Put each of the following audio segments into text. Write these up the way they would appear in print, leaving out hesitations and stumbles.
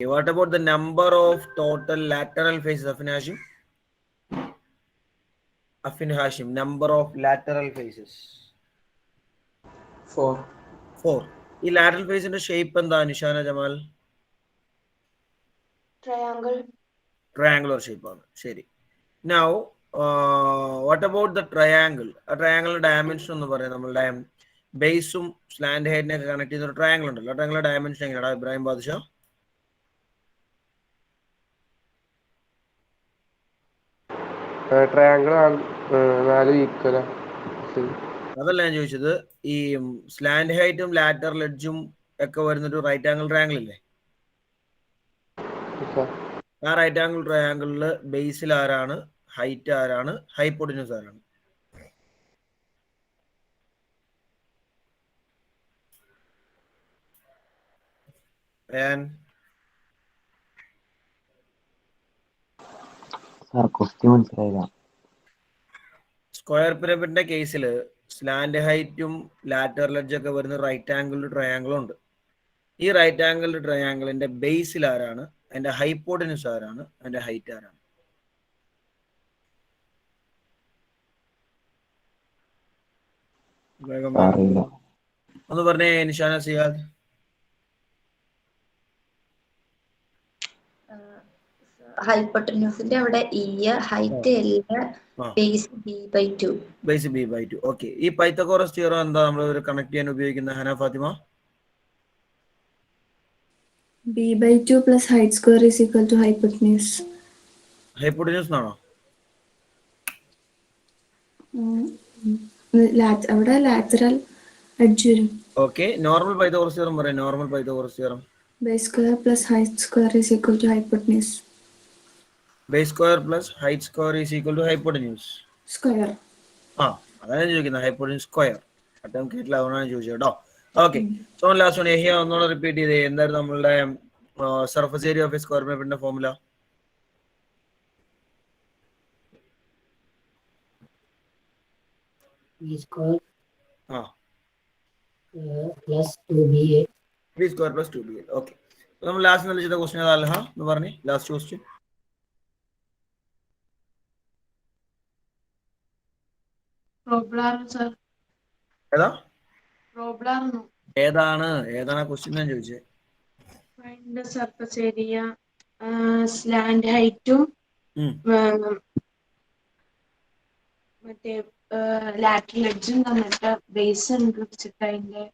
What about the number of total lateral faces, Afin Hashim? Afin Hashim, number of lateral faces. 4. 4. ഈ lateral faceന്റെ shape എന്താ Nishana Jamal? Triangle. Triangular shape ആണ്. ശരി. Now, what about the triangle? A triangle dimension എന്ന് പറയാം നമ്മളുടെ ബേസും slant ഹെഡിനെ connect ചെയ്യുന്ന ഒരു triangle ഉണ്ടല്ലോ. ട്രയാങ്കിൾ ഡയമെൻഷൻ എങ്ങനെയാണ് ഇബ്രാഹിം ബാദുഷാ? Triangle 4 equal. അതല്ല ഞാൻ ചോദിച്ചത്. ഈ സ്ലാൻഡ് ഹൈറ്റും ലാറ്ററൽ എഡ്ജും ഒക്കെ വരുന്നൊരു റൈറ്റ് ആംഗിൾ ട്രയാങ്കിൾ ഇല്ലേ? ആ റൈറ്റ് ആംഗിൾ ട്രയാങ്കിളില് ബേസിൽ ആരാണ്, ഹൈറ്റ് ആരാണ്, ഹൈപ്പോട്ടിന്യൂസ് ആരാണ്? സ്ക്വയർ പിരമിഡിന്റെ കേസിൽ സ്ലാൻഡ് ഹൈറ്റും ലാറ്ററൽ എഡ്ജ് ഒക്കെ വരുന്ന റൈറ്റ് ആംഗിൾ ട്രയാങ്കിളും ഉണ്ട്. ഈ റൈറ്റ് ആംഗിൾ ട്രയാങ്കിളിന്റെ ബേസിൽ ആരാണ്, അതിന്റെ ഹൈപ്പോട്ടിന്യൂസ് ആരാണ്, അതിന്റെ ഹൈറ്റ് ആരാണ്? ഒന്ന് പറഞ്ഞേ നിഷാന സിയാദ്. ഹൈപ്പോട്ടന്യൂസിന്റെ അവിടെ e, height l, base b/2. Base b/2. Okay. ഈ പൈത്തഗോറസ് തിയറം എന്താ നമ്മൾ കണക്ട് ചെയ്യാൻ ഉപയോഗിക്കുന്ന Hana Fathima? b/2 plus height square is equal to hypotenuse. Hypotenuse ആണോ? അവിടെ ലാറ്ററൽ എഡ്ജ് വരും. ഓക്കെ. നോർമൽ പൈത്തഗോറസ് തിയറം പറയാം. Normal Pythagoras theorem. Base square plus height square is equal to hypotenuse. Base square plus height square is equal to hypotenuse square. അതാണ് ചോദിക്കുന്നത്. Hypotenuse square. അട്ടം കേട്ടില്ല, അതുകൊണ്ടാണ് ചോദിച്ചത് കേട്ടോ. Okay. So last one Yahiya ഒന്നുകൂടെ repeat ചെയ്തേ. എന്തായിരുന്നു നമ്മളുടെ surface area of a square പിരമിഡിന്റെ formula? B square plus 2BA. B square plus 2BA. Okay. നമ്മൾ ലാസ്റ്റ് ചെയ്ത ക്വസ്റ്റ്യൻ ഏതാ അൽഹ എന്ന് പറഞ്ഞേ? ലാസ്റ്റ് ക്വസ്റ്റ്യൻ ഏതാണ് ക്വസ്റ്റ്യൻ ഞാൻ ചോദിച്ചത്? സർഫസ് ഏരിയ, സ്ലാൻഡ് ഹൈറ്റും മറ്റേ ലാറ്ററൽ എഡ്ജും തന്നിട്ട് ബേസ് കണ്ടുപിടിച്ചിട്ട് അതിന്റെ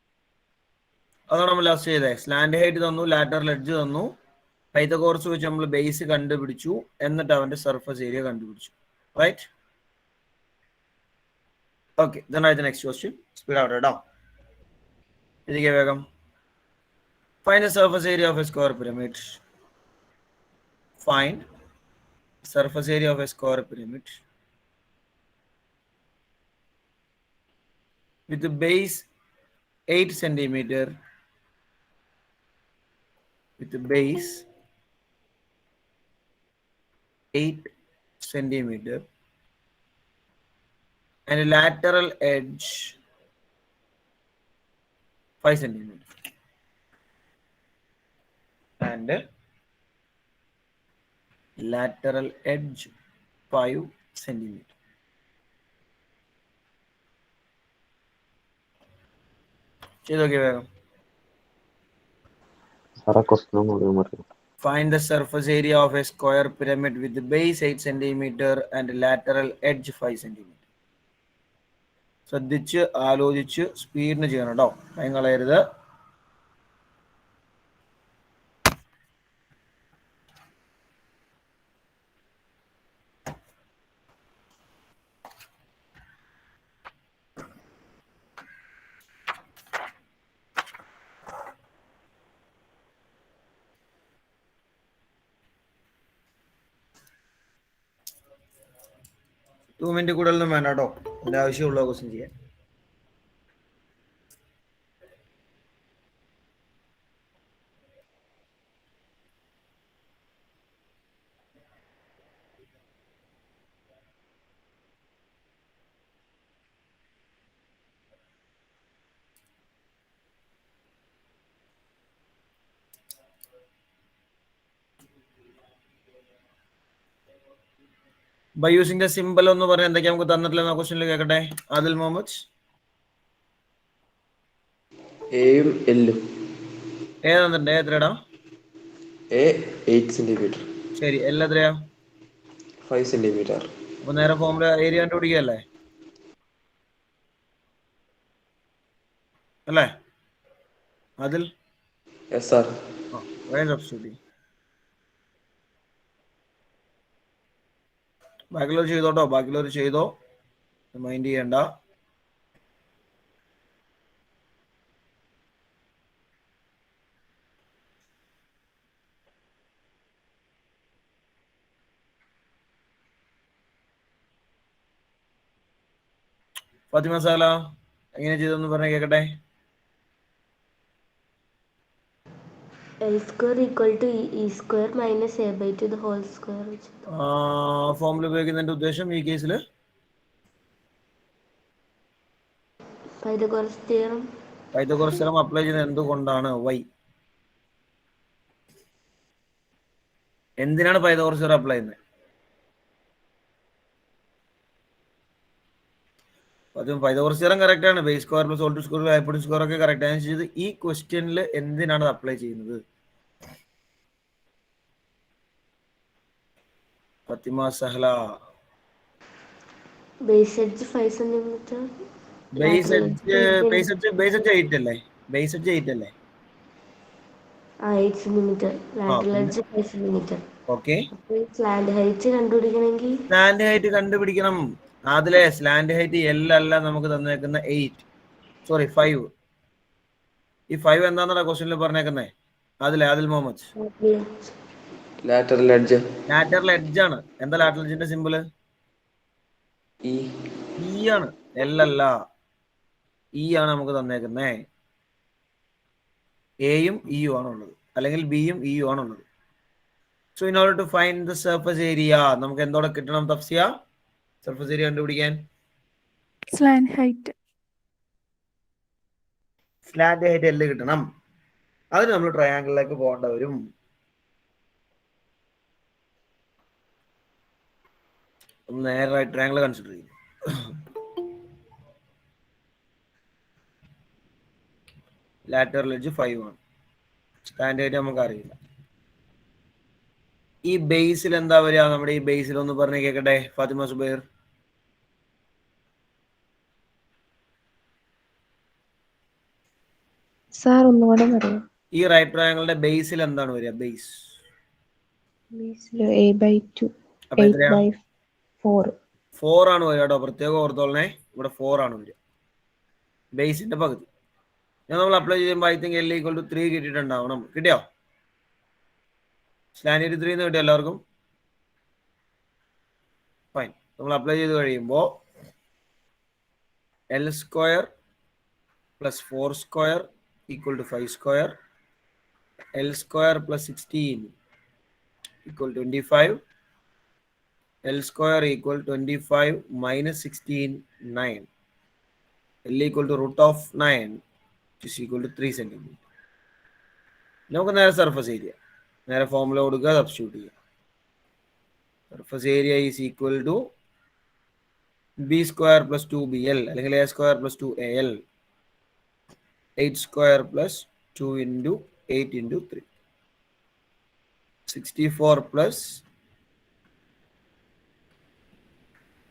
അതാണ് നമ്മൾ ലാസ്റ്റ് ചെയ്തേ. സ്ലാൻഡ് ഹൈറ്റ് തന്നു, ലാറ്ററൽ എഡ്ജ് തന്നു, പൈത്തഗോറസ് വെച്ച് നമ്മൾ ബേസ് കണ്ടുപിടിച്ചു, എന്നിട്ട് അവന്റെ സർഫസ് ഏരിയ കണ്ടുപിടിച്ചു. Right? Okay. then write the next question. Speed ആവട്ടെ കേട്ടോ. ഇതിലേക്ക് വേഗം. Find the surface area of a square pyramid. Find surface area of a square pyramid with the base 8 centimeter, with the base 8 centimeter and a lateral edge 5 centimeter. And lateral edge 5 centimeter. ചെയ്തോക്കെ വേഗം. Find the surface area of a square pyramid with the base 8 centimeter and lateral edge 5 centimeter. ശ്രദ്ധിച്ച് ആലോചിച്ച് സ്പീഡിന് ചെയ്യണം കേട്ടോ. Time കളയരുത്. Two minute കൂടുതലൊന്നും വേണ്ട കേട്ടോ. അതിൻ്റെ ആവശ്യമുള്ള ക്വസ്റ്റ്യൻ ചെയ്യാൻ. ബൈ യൂസിംഗ് ദ സിമ്പിൾ എന്ന് പറഞ്ഞാൽ എന്തൊക്കെയാ നമുക്ക് തന്നിട്ടില്ല ക്വസ്റ്റ്യനിൽ കേൾക്കട്ടെ. ആദിൽ മുഹമ്മദ്. എയും എല്ലും. എ തന്നിട്ടുണ്ട്. എ എത്രയാടാ? A 8 centimetre. ശരി. എൽ എത്രയാ? 5 സെന്റിമീറ്റർ. അപ്പൊ നേരെ ഫോമിൽ ഏരിയ കണ്ടുപിടിക്കുകയല്ലേ അല്ലേ അതിൽ? Yes sir. ബാക്കിയുള്ളവർ ചെയ്തോട്ടോ, ബാക്കിയുള്ളവർ ചെയ്തോ, മൈൻഡ് ചെയ്യണ്ട. ഫാത്തിമ സാല എങ്ങനെ ചെയ്തെന്ന് പറഞ്ഞ കേക്കട്ടെ. L square equal to E square minus A by 2 the whole square. ഫോമിൽ ഉപയോഗിക്കുന്നതിന്റെ ഉദ്ദേശം ഈ കേസിൽ Pythagoras theorem. Pythagoras theorem apply ചെയ്യുന്നത് എന്തുകൊണ്ടാണ്? വൈ? എന്തിനാണ് പൈതഗോറസ് തിയറം അപ്ലൈ ചെയ്യുന്നത്? അതും പൈതഗോറസ് തിയറം കറക്റ്റ് ആണ്. Base square plus whole to square hypotenuse square ഒക്കെ കറക്റ്റ് ആണ്. ചെയ്ത് ഈ ക്വസ്റ്റ്യനിൽ എന്തിനാണ് അത് അപ്ലൈ ചെയ്യുന്നത്? Fathima Sahla. Base edge 5 centimeter. Base edge 8 അല്ലേ? ബേസ് എഡ്ജ് 8 അല്ലേ? 8 centimeter. Lateral edge 5 centimeter. Okay. Slant height കണ്ടുപിടിക്കണമെങ്കിൽ സ്ലാൻഡ് ഹൈറ്റ് കണ്ടുപിടിക്കണം. അതിലെ സ്ലാൻഡ് ഹൈറ്റ് എൽ അല്ല നമുക്ക് തന്നേക്കുന്ന 8, സോറി 5. ഈ 5 എന്താണെന്നാ ക്വസ്റ്റ്യനിൽ പറഞ്ഞേക്കുന്നേ? അതിലെ Adil Muhammad. Lateral edge. Lateral edge ആണ്. എന്താ ലാറ്ററൽ എഡ്ജിന്റെ സിമ്പിള്? ഇ ആണ്, എൽ അല്ല. ഇ ആണ് നമുക്ക് തന്നേക്കുന്നേ. എയും ഇയും ആണുള്ളത്, അല്ലെങ്കിൽ ബിയും ഇയും ആണുള്ളത്. So in order to find the surface area നമുക്ക് എന്തോടെ കിട്ടണം തഫ്സിയ? സർഫസ് ഏരിയ കണ്ടുപിടിക്കാൻ Slant height. Slant height L കിട്ടണം. അതിന് നമ്മൾ ട്രയാങ്കിളിലേക്ക് പോകേണ്ട വരും. നേരെ ട്രയാങ്കിൾ കൺസിഡർ ചെയ്യും. ലാറ്ററൽ എഡ്ജ് 5 ആണ്. സ്ലാൻഡ് ഹൈറ്റ് നമുക്ക് അറിയില്ല. ഈ ബേസിൽ എന്താ വരിക? നമ്മുടെ ഈ ബേസിൽ ഒന്ന് പറഞ്ഞ് കേക്കട്ടെ ഫാത്തിമ സുബൈർ. സാർ ഒന്നുകൂടെ പറയാം. ഈ റൈറ്റ് ട്രയാങ്കിളിന്റെ ബേസിൽ എന്താണ് വരിക? ബേസ് A/2 അപ്പൊ എത്രയാ? 8/4. 4 ആണ് വരിക കേട്ടോ, പ്രത്യേകം ഓർത്തോളണേ. ഇവിടെ 4 ആണ് വരിക, ബേസിന്റെ പകുതി. ഞാൻ നമ്മൾ അപ്ലൈ ചെയ്യുമ്പോൾ ഐ തിങ്ക് L = 3 കിട്ടിയിട്ടുണ്ടാവണം. കിട്ടിയോ? സ്ലാൻഡ് 3 കിട്ടിയോ എല്ലാവർക്കും? ഫൈൻ. നമ്മൾ അപ്ലൈ ചെയ്ത് കഴിയുമ്പോൾ L square plus 4 square equal to 5 square. L square plus 16 equal to 25. L square equal to 25 minus 16, 9. L equal to root of 9, which is equal to 3 centimeter. നമുക്ക് നേരെ surface area നേരെ formula കൊടുക്കുക, substitute ചെയ്യുക. Surface area is equal to B square plus 2bl അല്ലെങ്കിൽ A square plus 2al. 8 square plus 2 into 8 into 3. 64 plus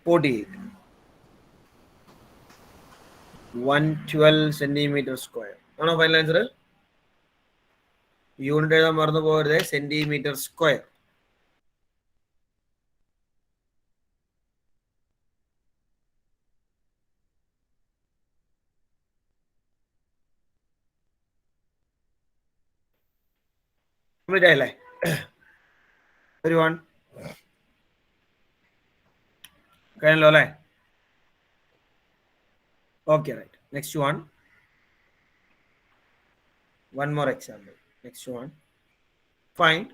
48. 112 centimeter square. ആണോ final answer? Unit എഴുതാൻ മറന്നു പോകരുത്. Centimetre square. കംപ്ലീറ്റ് ആയില്ലേ? ഒരു വൺ കഴിഞ്ഞല്ലോ അല്ലേ? Okay, right. Next one. One more example. Next one. Find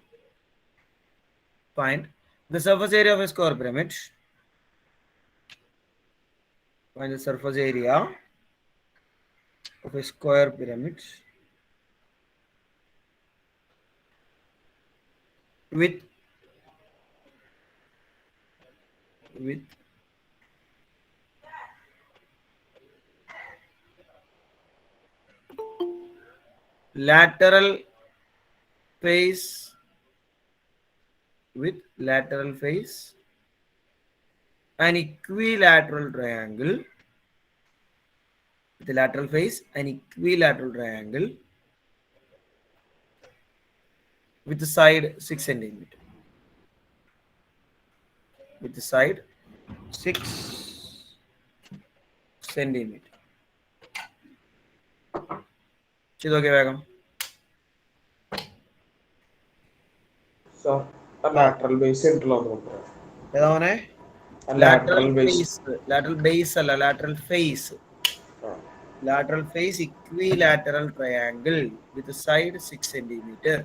the surface area of a square pyramid. Find the surface area of a square pyramid with with lateral face an equilateral triangle with the lateral face an equilateral triangle with the side 6 centimeter with the side 6 centimeter. ചെയ്ത് നോക്കിയ വേഗം. lateral base ഉണ്ടല്ലോ ഏതാ മോനെ? lateral base. lateral base അല്ല, lateral face. Lateral face equilateral triangle with the side 6 centimeter.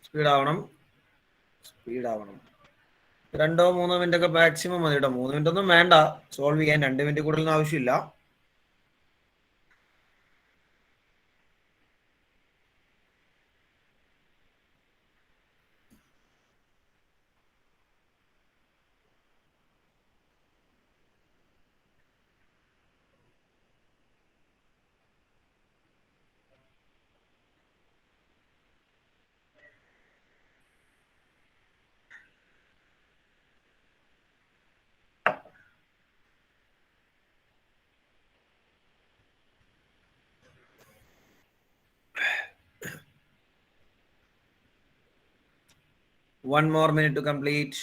Speed ആവണം. 2-3 minute ഒക്കെ maximum മതി കേട്ടോ. 3 മിനിറ്റ് ഒന്നും വേണ്ട സോൾവ് ചെയ്യാൻ. 2 മിനിറ്റ് കൂടുതലൊന്നും ആവശ്യമില്ല. One more minute to complete.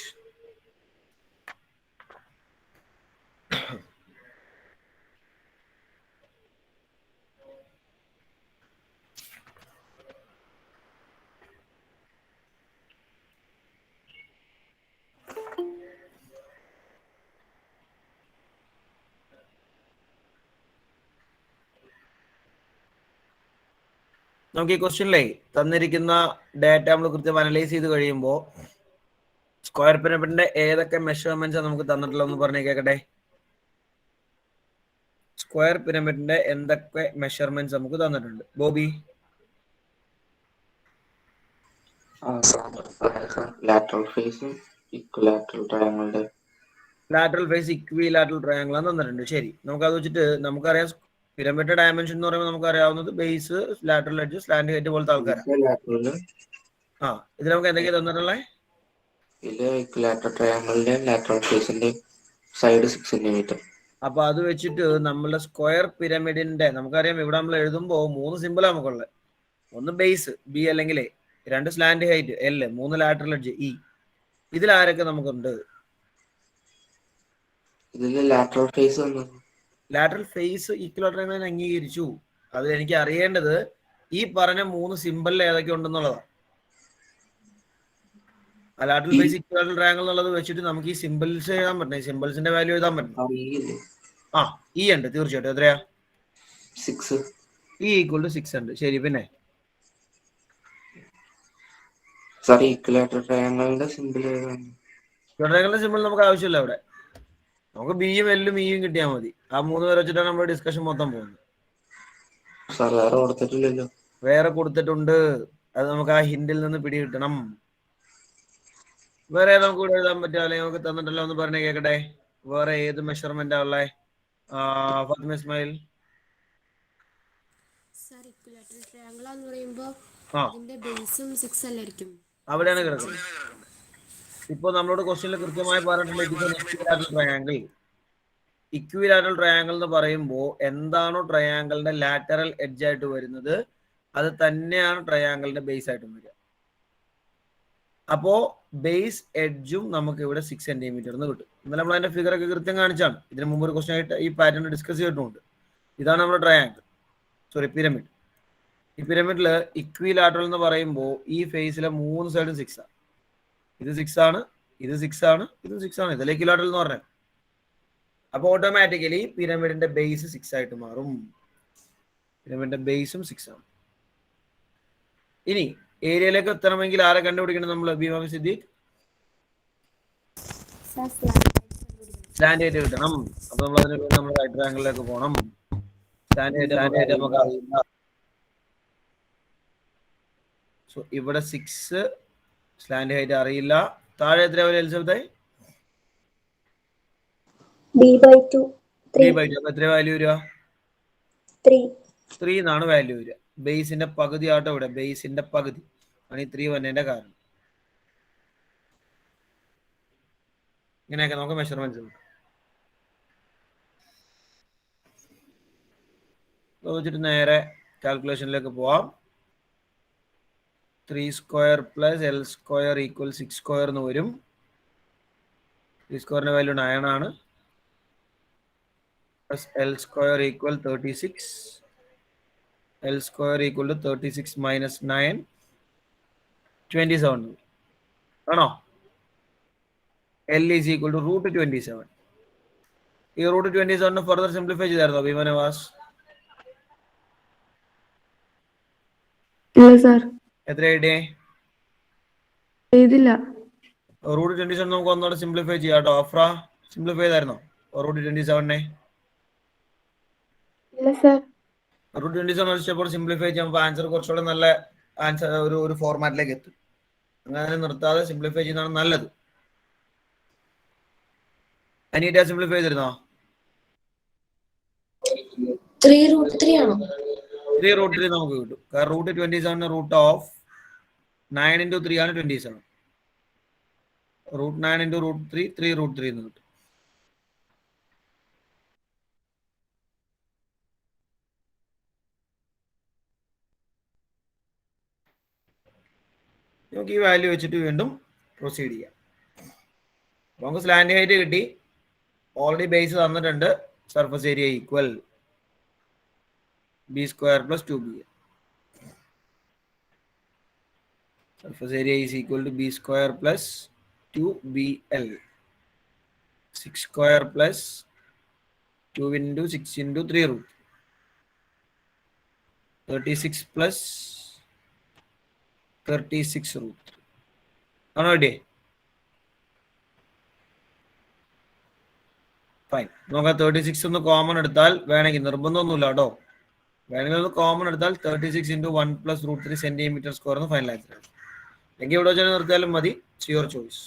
നമുക്ക് ഈ ക്വസ്റ്റ്യനിലെ തന്നിരിക്കുന്ന ഡാറ്റ നമ്മൾ കൃത്യം അനലൈസ് ചെയ്ത് കഴിയുമ്പോൾ സ്ക്വയർ പിരമിഡിന്റെ ഏതൊക്കെ മെഷർമെന്റ്സ് നമുക്ക് തന്നിട്ടുള്ളതെന്ന് പറഞ്ഞേ കേക്കട്ടെ. സ്ക്വയർ പിരമിഡിന്റെ എന്തൊക്കെ മെഷർമെന്റ്സ് നമുക്ക് തന്നിട്ടുണ്ട് Bobby? lateral face equilateral triangle lateral face equilateral triangle ആണ് തന്നിട്ടുണ്ട്. ശരി, നമുക്കത് വെച്ചിട്ട് നമുക്കറിയാം പിരമിഡിന്റെ ഡയമെൻഷൻ എന്ന് പറയുമ്പോൾ നമുക്കറിയാവുന്നത് base, lateral edge, slant height പോലത്തെ ആൾക്കാരാണ്. ആ, ഇത് നമുക്ക് എന്തൊക്കെയാ തന്നിട്ടുള്ളത്? equilateral triangle lateral face side 6 centimeter. അപ്പൊ അത് വെച്ചിട്ട് നമ്മളുടെ സ്ക്വയർ പിരമിഡിന്റെ നമുക്കറിയാം ഇവിടെ നമ്മൾ എഴുതുമ്പോൾ 3 സിമ്പിൾ നമുക്കുള്ളത്. ഒന്ന് ബേസ് ബി അല്ലെങ്കിൽ A, 2 slant height L, 3 lateral edge E. ഇതിൽ ആരൊക്കെ നമുക്കുണ്ട്? ലാറ്ററൽ ഫേസ് ഈക്വലാറ്ററൽ അംഗീകരിച്ചു. അത് എനിക്ക് അറിയേണ്ടത് ഈ പറഞ്ഞ 3 സിമ്പിളിൽ ഏതൊക്കെ ഉണ്ടെന്നുള്ളതാണ്. ലാറ്ററൽ ഫേസ് ഇക്വലാറ്ററൽ ട്രയാങ്കിൾ എന്നുള്ളത് വെച്ചിട്ട് നമുക്ക് ഈ സിമ്പിൾസ് എഴുതാൻ പറ്റണം. സിമ്പിൾസിന്റെ വാല്യൂ എഴുതാൻ പറ്റണം. ആ, ഇ ഉണ്ട് തീർച്ചയായിട്ടും. എത്രയാ? 6. ഇ ഈക്വൽ ടു 6 ഉണ്ട്. ശരി, പിന്നെ ഇക്വലാറ്ററൽ ട്രയാങ്കിളിന്റെ സിമ്പിൾ ട്രയാങ്കിളിന്റെ സിമ്പിൾ നമുക്ക് ആവശ്യമില്ല. ഇവിടെ നമുക്ക് ബിയും എല്ലും ഇയും കിട്ടിയാൽ മതി. ആ 3 പേര് വെച്ചിട്ടാണ് നമ്മുടെ ഡിസ്കഷൻ മൊത്തം പോകുന്നത്. വേറെ കൊടുത്തിട്ടുണ്ട്. അത് നമുക്ക് ആ ഹിന്റിൽ നിന്ന് പിടികിട്ടണം. വേറെ നമുക്ക് ഇവിടെ എഴുതാൻ പറ്റുക അല്ലെങ്കിൽ നമുക്ക് തന്നിട്ടല്ലോ ഒന്ന് പറഞ്ഞേ കേക്കട്ടെ. വേറെ ഏത് മെഷർമെന്റാ ഉള്ളേ? Fathima Ismail. Sir, equilateral triangle എന്ന് പറയുമ്പോൾ അതിന്റെ ബേസും 6 അല്ലായിരിക്കും? അവിടെയാണ് കിടക്കുന്നത്. ഇപ്പോൾ നമ്മളോട് ക്വസ്റ്റ്യനിൽ കൃത്യമായി പറഞ്ഞിട്ടുണ്ട് it is equilateral triangle. Equilateral triangle എന്ന് പറയുമ്പോൾ എന്താണോ ട്രയാങ്കിളിന്റെ ലാറ്ററൽ എഡ്ജ് ആയിട്ട് വരുന്നത് അത് തന്നെയാണ് ട്രയാങ്കിളിന്റെ ബേസ് ആയിട്ട് വരിക. അപ്പോ ബേസ് എഡ്ജും നമുക്ക് ഇവിടെ 6 സെന്റിമീറ്റർ എന്ന് കിട്ടും. ഇന്നലെ നമ്മൾ അതിന്റെ ഫിഗർ ഒക്കെ കൃത്യം കാണിച്ചാണ്. ഇതിന് മുമ്പ് ഒരു ക്വസ്റ്റ്യൻ ആയിട്ട് ഈ പാറ്റേൺ ഡിസ്കസ് ചെയ്തിട്ടുണ്ട്. ഇതാണ് നമ്മുടെ ട്രയാങ്കിൾ, പിരമിഡ്. ഈ പിരമിഡിൽ ഇക്വിലാറ്ററൽ എന്ന് പറയുമ്പോൾ ഈ ഫേസിലെ 3 സൈഡും 6 ആണ്. ഇത് 6 ആണ്, ഇത് 6 ആണ്, ഇത് 6 ആണ്. ഇതിലെ ഇക്വിലാറ്ററൽ എന്ന് പറഞ്ഞാൽ അപ്പൊ ഓട്ടോമാറ്റിക്കലി പിരമിഡിന്റെ ബേസ് 6 ആയിട്ട് മാറും. പിരമിഡിന്റെ ബേസും 6 ആണ്. ഇനി ഏരിയയിലേക്ക് എത്തണമെങ്കിൽ ആരെ കണ്ടുപിടിക്കണം നമ്മൾ? ഭീമ സിദ്ദീഖ്, സ്ലാൻഡ് ഹൈറ്റ് കിട്ടണം. അപ്പൊ നമ്മൾ അതിന് നമ്മൾ റൈറ്റ് ട്രയാങ്കിളിലേക്ക് പോകണം. സ്ലാൻഡ് ഹൈറ്റ് നമുക്ക് അറിയില്ല. സോ ഇവിടെ 6 സ്ലാൻഡ് ഹൈറ്റ് അറിയില്ല. താഴെ എത്ര വരെ എലിസബത്ത്? b/2 എത്ര വാല്യൂ വരിക? 3 എന്നാണ് വാല്യൂ വരിക. ബേസിന്റെ പകുതി ആട്ടോ ഇവിടെ, ബേസിന്റെ പകുതി ആണ് ഈ 3 വന്നതിന്റെ കാരണം. ഇങ്ങനെയൊക്കെ നമുക്ക് മെഷർമെന്റ്സ് ഉണ്ട്. വെച്ചിട്ട് നേരെ കാൽക്കുലേഷനിലേക്ക് പോവാം. 3² + L² = 6² എന്ന് വരും. 3² വാല്യൂ 9 ആണ്. Plus L² = 36. L² = 36 - 9 27 ആണോ? L is equal to √27. ഈ √27 ഫർദർ സിംപ്ലിഫൈ ചെയ്തായിരുന്നോ ഭീമനവാസ്? ഇല്ല സാർ, എത്ര കിട്ടിയേ? ചെയ്തില്ല. √27 നമുക്ക് ഒന്നുകൂടെ സിംപ്ലിഫൈ ചെയ്യാം കേട്ടോ. അഫ്ര സിംപ്ലിഫൈ ചെയ്തായിരുന്നോ √27? ഇല്ല സാർ. √27 സ്റ്റെപ്പ് സിംപ്ലിഫൈ ചെയ്യുമ്പോൾ ആൻസർ കുറച്ചുകൂടെ നല്ല ആൻസർ ഒരു ഫോർമാറ്റിലേക്ക് എത്തും. അങ്ങനെ നിർത്താതെ സിംപ്ലിഫൈ ചെയ്യുന്നതാണ് നല്ലത്. അനീറ്റ സിംപ്ലിഫൈ ചെയ്തിരുന്നോ? 3√3 ആണോ? 3√3 നമുക്ക് കിട്ടും. കാരണം √27 √9 × 3 ആണ് 27. √9 × √3 3√3 എന്ന് കിട്ടും. നമുക്ക് ഈ വാല്യൂ വെച്ചിട്ട് വീണ്ടും പ്രൊസീഡ് ചെയ്യാം. നമുക്ക് സ്ലാൻഡ് ഹൈറ്റ് കിട്ടി, ഓൾറെഡി ബേസ് തന്നിട്ടുണ്ട്. Surface area equal b² + 2b. Surface area is equal to b² + 2bl. 6² + 2 × 6 × 3√. 36 + 36√3 ആണോ കിട്ടിയേ? ഫൈൻ. നമുക്ക് 36 ഒന്ന് കോമൺ എടുത്താൽ, വേണമെങ്കിൽ നിർബന്ധമൊന്നുമില്ല കേട്ടോ, വേണമെങ്കിൽ ഒന്ന് കോമൺ എടുത്താൽ 36 × 1 + √3 cm² എന്ന് ഫൈനൽ ആൻസർ ആണ്. എങ്കിൽ ഇവിടെ വെച്ചാൽ നിർത്തിയാലും മതി. It's your choice.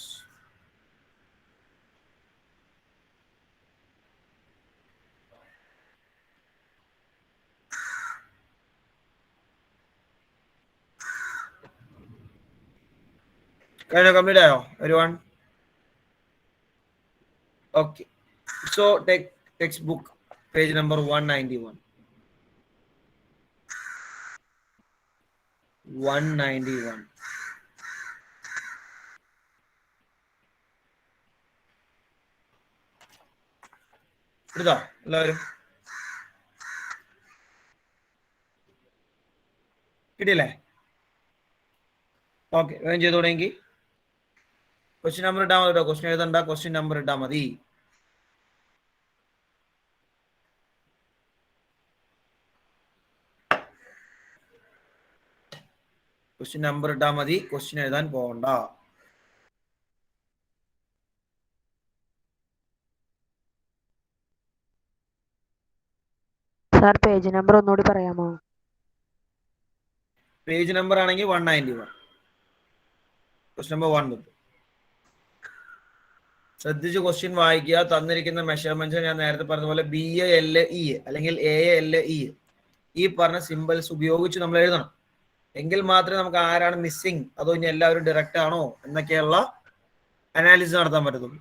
കഴിഞ്ഞോ? കംപ്ലീറ്റ് ആയോ everyone? Okay. So take textbook page number 191. 191. എടുത്തോ എല്ലാവരും? കിട്ടിയില്ലേ? ഓക്കെ, വേഗം ചെയ്ത് തുടങ്ങി. ക്വസ്റ്റ്യൻ നമ്പർ ഇട്ടാൽ മതി കേട്ടോ. ക്വസ്റ്റ്യൻ എഴുതണ്ട, ക്വസ്റ്റ്യൻ നമ്പർ ഇട്ടാൽ മതി. ക്വസ്റ്റ്യൻ നമ്പർ ഇട്ടാൽ മതി, ക്വസ്റ്റ്യൻ എഴുതാൻ പോകണ്ട. സാർ പേജ് നമ്പർ ഒന്നുകൂടി പറയാമോ? പേജ് നമ്പർ ആണെങ്കിൽ 191. ക്വസ്റ്റ്യൻ നമ്പർ 1 തൊട്ട് ശ്രദ്ധിച്ച് ക്വസ്റ്റ്യൻ വായിക്കുക. തന്നിരിക്കുന്ന മെഷർമെന്റ്സ് ഞാൻ നേരത്തെ പറഞ്ഞ പോലെ BA-LE അല്ലെങ്കിൽ AA-LE ഈ പറഞ്ഞ സിമ്പിൾസ് ഉപയോഗിച്ച് നമ്മൾ എഴുതണം. എങ്കിൽ മാത്രമേ നമുക്ക് ആരാണ് മിസ്സിങ്, അതോ ഇനി എല്ലാവരും ഡയറക്റ്റ് ആണോ എന്നൊക്കെയുള്ള അനാലിസിസ് നടത്താൻ പറ്റത്തുള്ളൂ.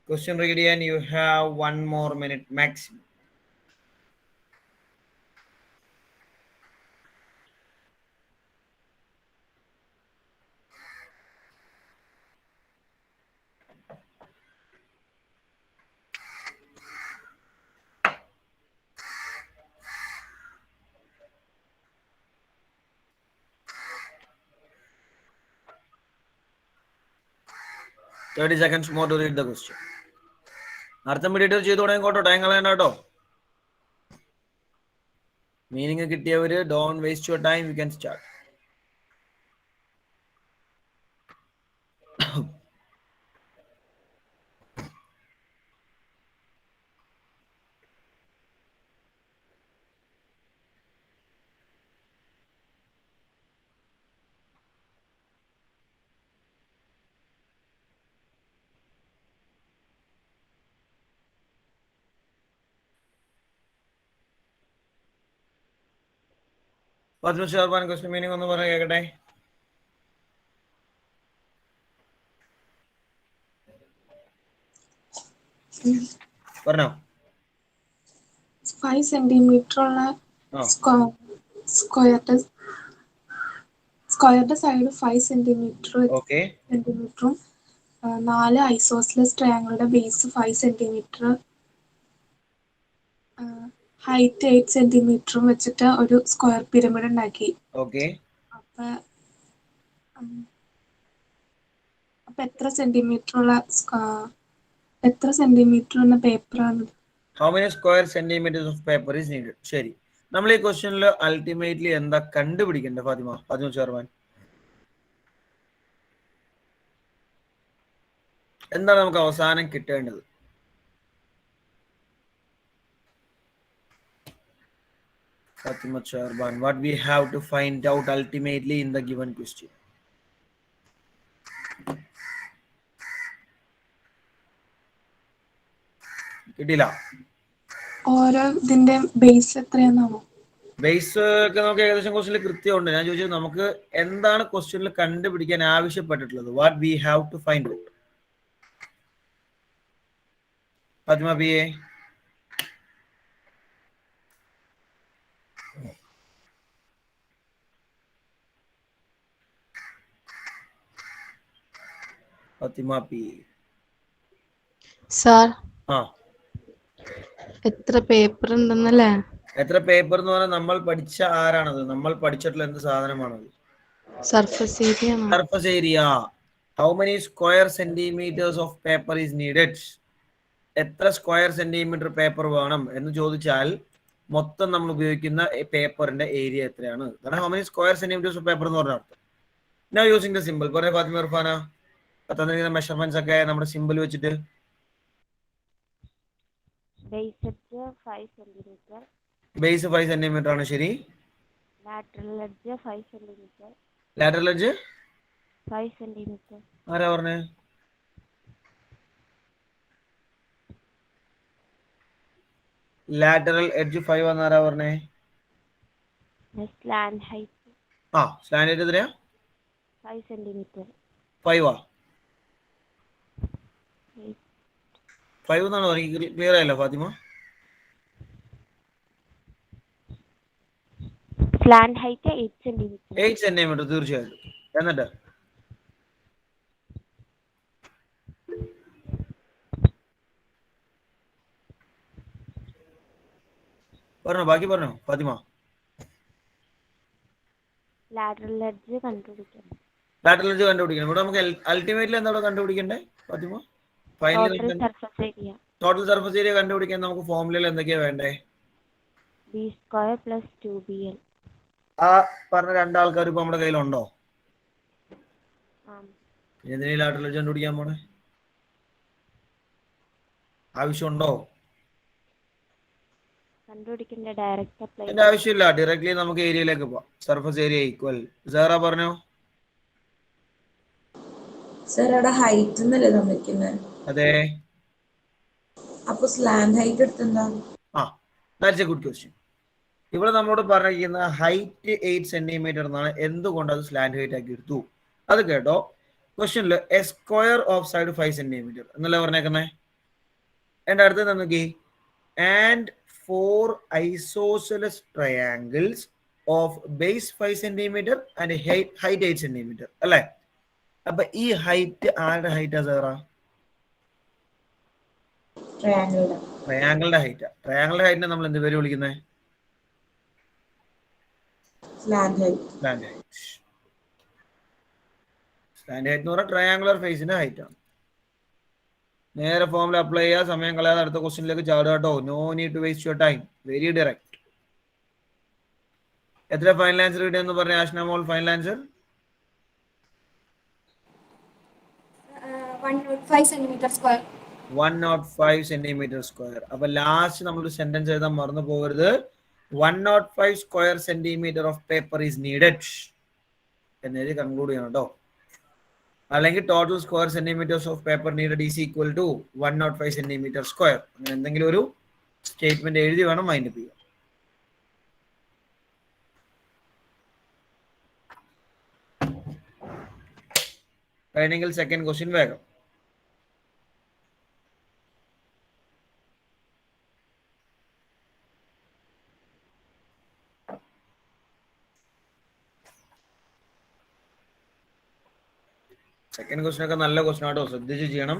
Question ready and you have 1 more minute maximum. Thirty seconds more to read the question. അർത്ഥം പിടിയിട്ട് ചെയ്തു തുടങ്ങിക്കോട്ടോ, ടൈം കളയണ്ട കേട്ടോ. മീനിങ് കിട്ടിയവര് don't waste your time, you can start. Fathima Sharban question meaning ഒന്ന് പറയാൻ കേക്കട്ടെ. പറഞ്ഞോ. 5 സെന്റിമീറ്റർ ഉള്ള സ്ക്വയറിന്റെ സൈഡ് 5 സെന്റിമീറ്ററും 4 ഐസോസ്ലെസ് ട്രയാങ്കിളുടെ ബേസ് 5 സെന്റിമീറ്റർ, ഹൈറ്റ് 8 സെന്റിമീറ്ററും വെച്ചിട്ട് ഒരു സ്ക്വയർ പിരമിഡ് ഉണ്ടാക്കി. അപ്പൊ എത്ര സെന്റിമീറ്റർ ഉള്ള പേപ്പറാണ്? How many square centimeters of paper is needed? ശരി, നമ്മൾ ഈ ക്വസ്റ്റ്യനിൽ അൾട്ടിമേറ്റ്ലി എന്താ കണ്ടുപിടിക്കേണ്ടത് ഫാത്തിമ ഷാർബാൻ? എന്താണ് നമുക്ക് അവസാനം കിട്ടേണ്ടത്? Fatima Charban, what we have to find out ultimately in the given question? കിട്ടില്ല. ഓരോ ഇതിന്റെ ബേസ് എത്രയാണെന്നാണോ? ബേസ് ഒക്കെ നമുക്ക് ഏകദേശം ക്വസ്റ്റ്യനിൽ കൃത്യമുണ്ട്. ഞാൻ ചോദിച്ചത് നമുക്ക് എന്താണ് ക്വസ്റ്റ്യനിൽ കണ്ടുപിടിക്കാൻ ആവശ്യപ്പെട്ടിട്ടുള്ളത്? What we have to find out. Fathima B A. Fathima P. Sir, ആ, എത്ര പേപ്പർ ഉണ്ടെന്നല്ലേ? എത്ര പേപ്പർ എന്ന് പറഞ്ഞാൽ നമ്മൾ പഠിച്ച ആരാണത്? നമ്മൾ പഠിച്ചിട്ടുള്ള എന്ത് സാധനമാണത്? Surface area. Surface area. How many square centimetres of paper is needed? എത്ര സ്ക്വയർ സെന്റിമീറ്റർ പേപ്പർ വേണം എന്ന് ചോദിച്ചാൽ മൊത്തം നമ്മൾ ഉപയോഗിക്കുന്ന പേപ്പറിന്റെ ഏരിയ എത്രയാണ്? അതാണ് how many square centimetres of paper എന്ന് പറഞ്ഞ അർത്ഥം. Now using the simple. പറഞ്ഞ ഫാത്തിമ ഇർഫാന, തന്നിരിക്കുന്ന മെഷർമെന്റ്സ് ഒക്കെ നമ്മുടെ സിമ്പിൾ വെച്ചിട്ട്. ബേസ് 5 സെന്റിമീറ്റർ ആണ്. ശരി. Lateral edge 5 centimetre. ആരാ പറഞ്ഞേ? ലാറ്ററൽ എഡ്ജ് 5 എന്ന് ആരാ പറഞ്ഞേ? Slant height. ആ, സ്ലാന്റ് ഹൈറ്റ് എത്രയാ? 5 സെന്റിമീറ്റർ. 5 എന്നാണോ? എനിക്ക് ക്ലിയർ ആയല്ലോ Fathima. Slant height 8 centimetre. 8 centimetre തീർച്ചയായിട്ടും. എന്നിട്ട് പറഞ്ഞോ, ബാക്കി പറഞ്ഞോ ഫാത്തിമ. ലാറ്ററൽ എഡ്ജ് കണ്ടുപിടിക്കണം. ലാറ്ററൽ എഡ്ജ് കണ്ടുപിടിക്കണം. ഇവിടെ നമുക്ക് അൾട്ടിമേറ്റ്ലി എന്താണ് കണ്ടുപിടിക്കണ്ടേ Fathima? Finally total surface area കണ്ടുപിടിക്കാൻ നമുക്ക് ഫോർമുലയിൽ എന്തൊക്കെയാ വേണ്ടേ? b² + 2bl. ആ പറഞ്ഞ രണ്ടാൾക്കാർ ഇപ്പൊ നമ്മുടെ കയ്യിലുണ്ടോ? എന്തിനാ ലാറ്ററൽ എഡ്ജ് കണ്ടുപിടിക്കാൻ പോണേ? ആവശ്യമുണ്ടോ? കണ്ടുപിടിക്കേണ്ട ഡയറക്റ്റ് അപ്ലൈ അതിന്റെ ആവശ്യമില്ല, ഡയറക്ട്ലി നമുക്ക് ഏരിയയിലേക്ക് പോവാം. സർഫസ് ഏരിയ ഈക്വൽ സാറ പറഞ്ഞോ. സർ അവിടെ ഹൈറ്റ് എന്നല്ലേ തന്നിരിക്കുന്നത്? അതെ. അപ്പൊ സ്ലാൻഡ് ഹൈറ്റ് എടുത്തെന്താ? That's a good question. ഇവിടെ നമ്മളോട് പറഞ്ഞിരിക്കുന്ന ഹൈറ്റ് 8 സെന്റിമീറ്റർ എന്നാണ്. എന്തുകൊണ്ട് അത് സ്ലാൻഡ് ഹൈറ്റ് ആക്കി എടുത്തു അത് കേട്ടോ. ക്വസ്റ്റ്യനിൽ A square of side 5 centimetre എന്നല്ലേ പറഞ്ഞേക്കുന്നേ. എന്റെ അടുത്ത് നോക്കി, and 4 isosceles triangles of base 5 centimetre and height 8 centimetre അല്ലേ. അപ്പൊ ഈ ഹൈറ്റ് ആരുടെ ഹൈറ്റാ സാറാ? ട്രയാങ്കിളുടെ ഹൈറ്റാ. ട്രയാങ്കിളുടെ ഹൈറ്റിനെ നമ്മൾ എന്ത് പേര് വിളിക്കുന്നത്? Slant height. Slant height. Slant height എന്ന് പറഞ്ഞാൽ ട്രയാങ്കുലർ ഫേസിന്റെ ഹൈറ്റ് ആണ്. നേരെ ഫോമിൽ അപ്ലൈ ചെയ്യുക, സമയം കളയാതെ അടുത്ത ക്വസ്റ്റ്യനിലേക്ക് ചാടുക കേട്ടോ. No need to waste your time, very direct. എത്ര ഫൈനൽ ആൻസർ കിട്ടിയെന്ന് പറഞ്ഞ ആഷ്ന മോൾ? Final answer 105 centimeter square. 105 centimetre square. അപ്പൊ ലാസ്റ്റ് നമ്മൾ സെന്റൻസ് എഴുതാൻ മറന്നു പോകരുത്. 105 square centimetre of paper is needed എന്നെഴുതി കൺക്ലൂഡ് ചെയ്യണം കേട്ടോ. അല്ലെങ്കിൽ total square centimetres of paper needed is equal to 105 centimetre square. അങ്ങനെ എന്തെങ്കിലും ഒരു സ്റ്റേറ്റ്മെന്റ് എഴുതി വേണം മൈൻഡ് അപ്പ് ചെയ്യാൻ. കഴിഞ്ഞെങ്കിൽ സെക്കൻഡ് ക്വസ്റ്റ്യൻ വേഗം. സെക്കൻഡ് ക്വസ്റ്റ്യൻ ഒക്കെ നല്ല ക്വസ്റ്റ്യൻ ആട്ടോ, ശ്രദ്ധിച്ച് ചെയ്യണം.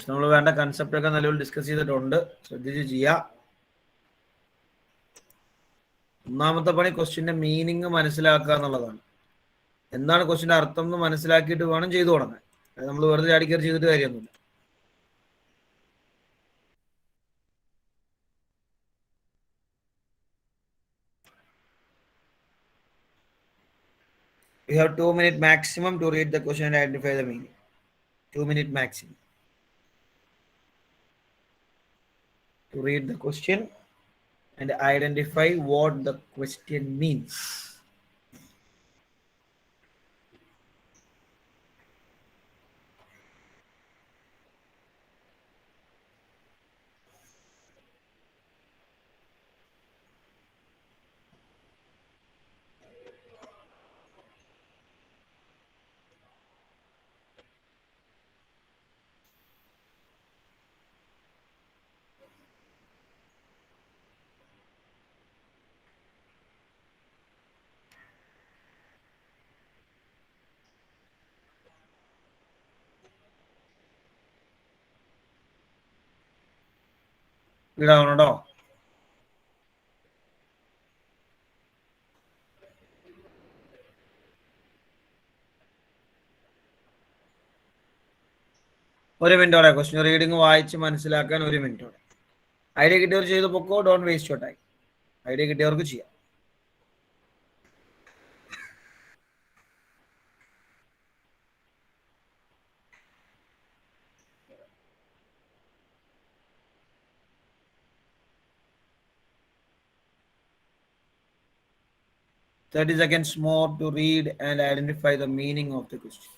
നമ്മൾ വേണ്ട കൺസെപ്റ്റ് ഒക്കെ നല്ലപോലെ ഡിസ്കസ് ചെയ്തിട്ടുണ്ട്, ശ്രദ്ധിച്ച് ചെയ്യാം. ഒന്നാമത്തെ പണി ക്വസ്റ്റ്യന്റെ മീനിങ് മനസ്സിലാക്കുക എന്നുള്ളതാണ്. എന്താണ് ക്വസ്റ്റ്യന്റെ അർത്ഥം എന്ന് മനസ്സിലാക്കിയിട്ട് വേണം ചെയ്തു തുടങ്ങാൻ. നമ്മൾ വെറുതെ ചാടിക്കയറി ചെയ്തിട്ട് കാര്യമൊന്നുമില്ല. You have 2 minutes maximum to read the question and identify the meaning. 2 minutes maximum to read the question and identify what the question means. ഇടാവണോ? ഒരു മിനിറ്റോടെ ക്വസ്റ്റ്യൻ റീഡിങ് വായിച്ച് മനസ്സിലാക്കാൻ ഒരു മിനിറ്റോടെ. ഐഡിയ കിട്ടിയവർ ചെയ്ത് പൊക്കോ, don't waste your time. Idea കിട്ടിയവർക്ക് ചെയ്യാം. Thirty seconds more to read and identify the meaning of the question.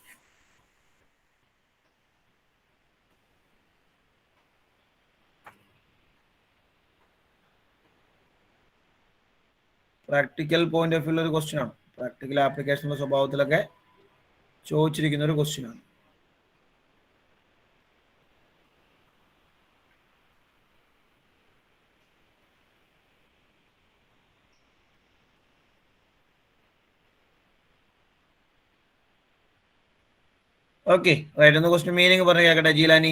Practical point of view ഒരു ക്വസ്റ്റ്യൻ ആണ്. പ്രാക്ടിക്കൽ ആപ്ലിക്കേഷനുള്ള സ്വഭാവത്തിലൊക്കെ ചോദിച്ചിരിക്കുന്ന ഒരു ക്വസ്റ്റ്യൻ ആണ്. Okay right. ഒന്ന് ക്വസ്റ്റ്യൻ മീനിങ് പറഞ്ഞു കേൾക്കട്ടെ ജീലാനി.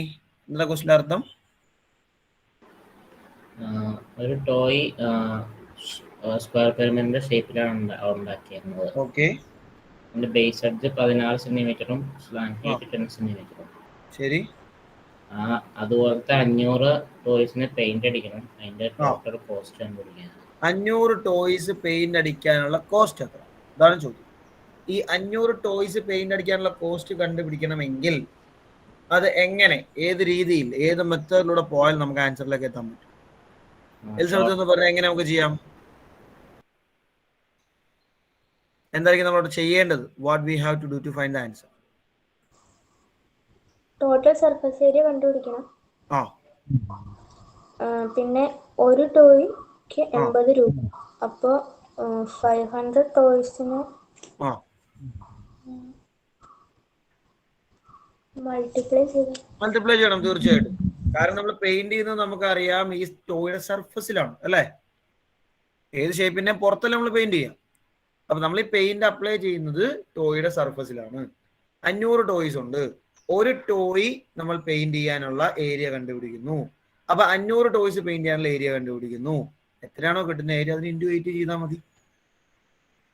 എന്താ ക്വസ്റ്റ്യന്റെ അർത്ഥം? ഒരു ടോയ് സ്ക്വയർ പിരമിഡിന്റെ ഷേപ്പിലാണ് ഉണ്ടാക്കിയിരുന്നത്. ഓക്കെ. അതിന്റെ ബേസ് എഡ്ജ് 16 സെന്റിമീറ്ററും സ്ലാൻഡ് ഹൈറ്റ് 10 സെന്റിമീറ്ററും. ശരി. അതുപോലത്തെ 500 ടോയ്സിന് പെയിന്റ് അടിക്കണം. അതിന്റെ ടോട്ടൽ കോസ്റ്റ് കണ്ടുപിടിക്കണം. 500 ടോയ്സ് പെയിന്റ് അടിക്കാനുള്ള കോസ്റ്റ് എത്ര? ഇതാണ് ചോദ്യം. ഈ 500 ടോയ്സ് പെയിന്റ് അടിക്കാനുള്ള കോസ്റ്റ് കണ്ടുപിടിക്കണമെങ്കിൽ അത് എങ്ങനെ, ഏത് രീതിയിൽ, ഏത് മെത്തേഡിലൂടെ പോയാൽ നമുക്ക് ആൻസറിലേക്ക് എത്താൻ പറ്റും? എലിസബത്ത് എന്ന് പറഞ്ഞാൽ എങ്ങനെ നമുക്ക് ചെയ്യാം? എന്തായിരിക്കും നമ്മളോട് ചെയ്യേണ്ടത്? What we have to do to find the answer? Total surface area കണ്ടുപിടിക്കണം. ആ പിന്നെ ഒരു ടോയ്ക്ക് 80 രൂപ. അപ്പോൾ 500 ടോയ്സിന് ആ മൾട്ടിപ്ലൈ ചെയ്യണം തീർച്ചയായിട്ടും. കാരണം നമ്മൾ പെയിന്റ് ചെയ്യുന്നത് നമുക്കറിയാം ഈ ടോയുടെ സർഫസിലാണ് അല്ലേ? ഏത് ഷേപ്പിന്റെ പുറത്തല്ല നമ്മൾ പെയിന്റ് ചെയ്യാം. അപ്പൊ നമ്മൾ ഈ പെയിന്റ് അപ്ലൈ ചെയ്യുന്നത് ടോയുടെ സർഫസിലാണ്. 500 ടോയ്സ് ഉണ്ട്. ഒരു ടോയ് നമ്മൾ പെയിന്റ് ചെയ്യാനുള്ള ഏരിയ കണ്ടുപിടിക്കുന്നു. അപ്പൊ 500 ടോയ്സ് പെയിന്റ് ചെയ്യാനുള്ള ഏരിയ കണ്ടുപിടിക്കുന്നു. എത്രയാണോ കിട്ടുന്ന ഏരിയ അതിന് ഇൻറ്റു 8 ചെയ്താൽ മതി.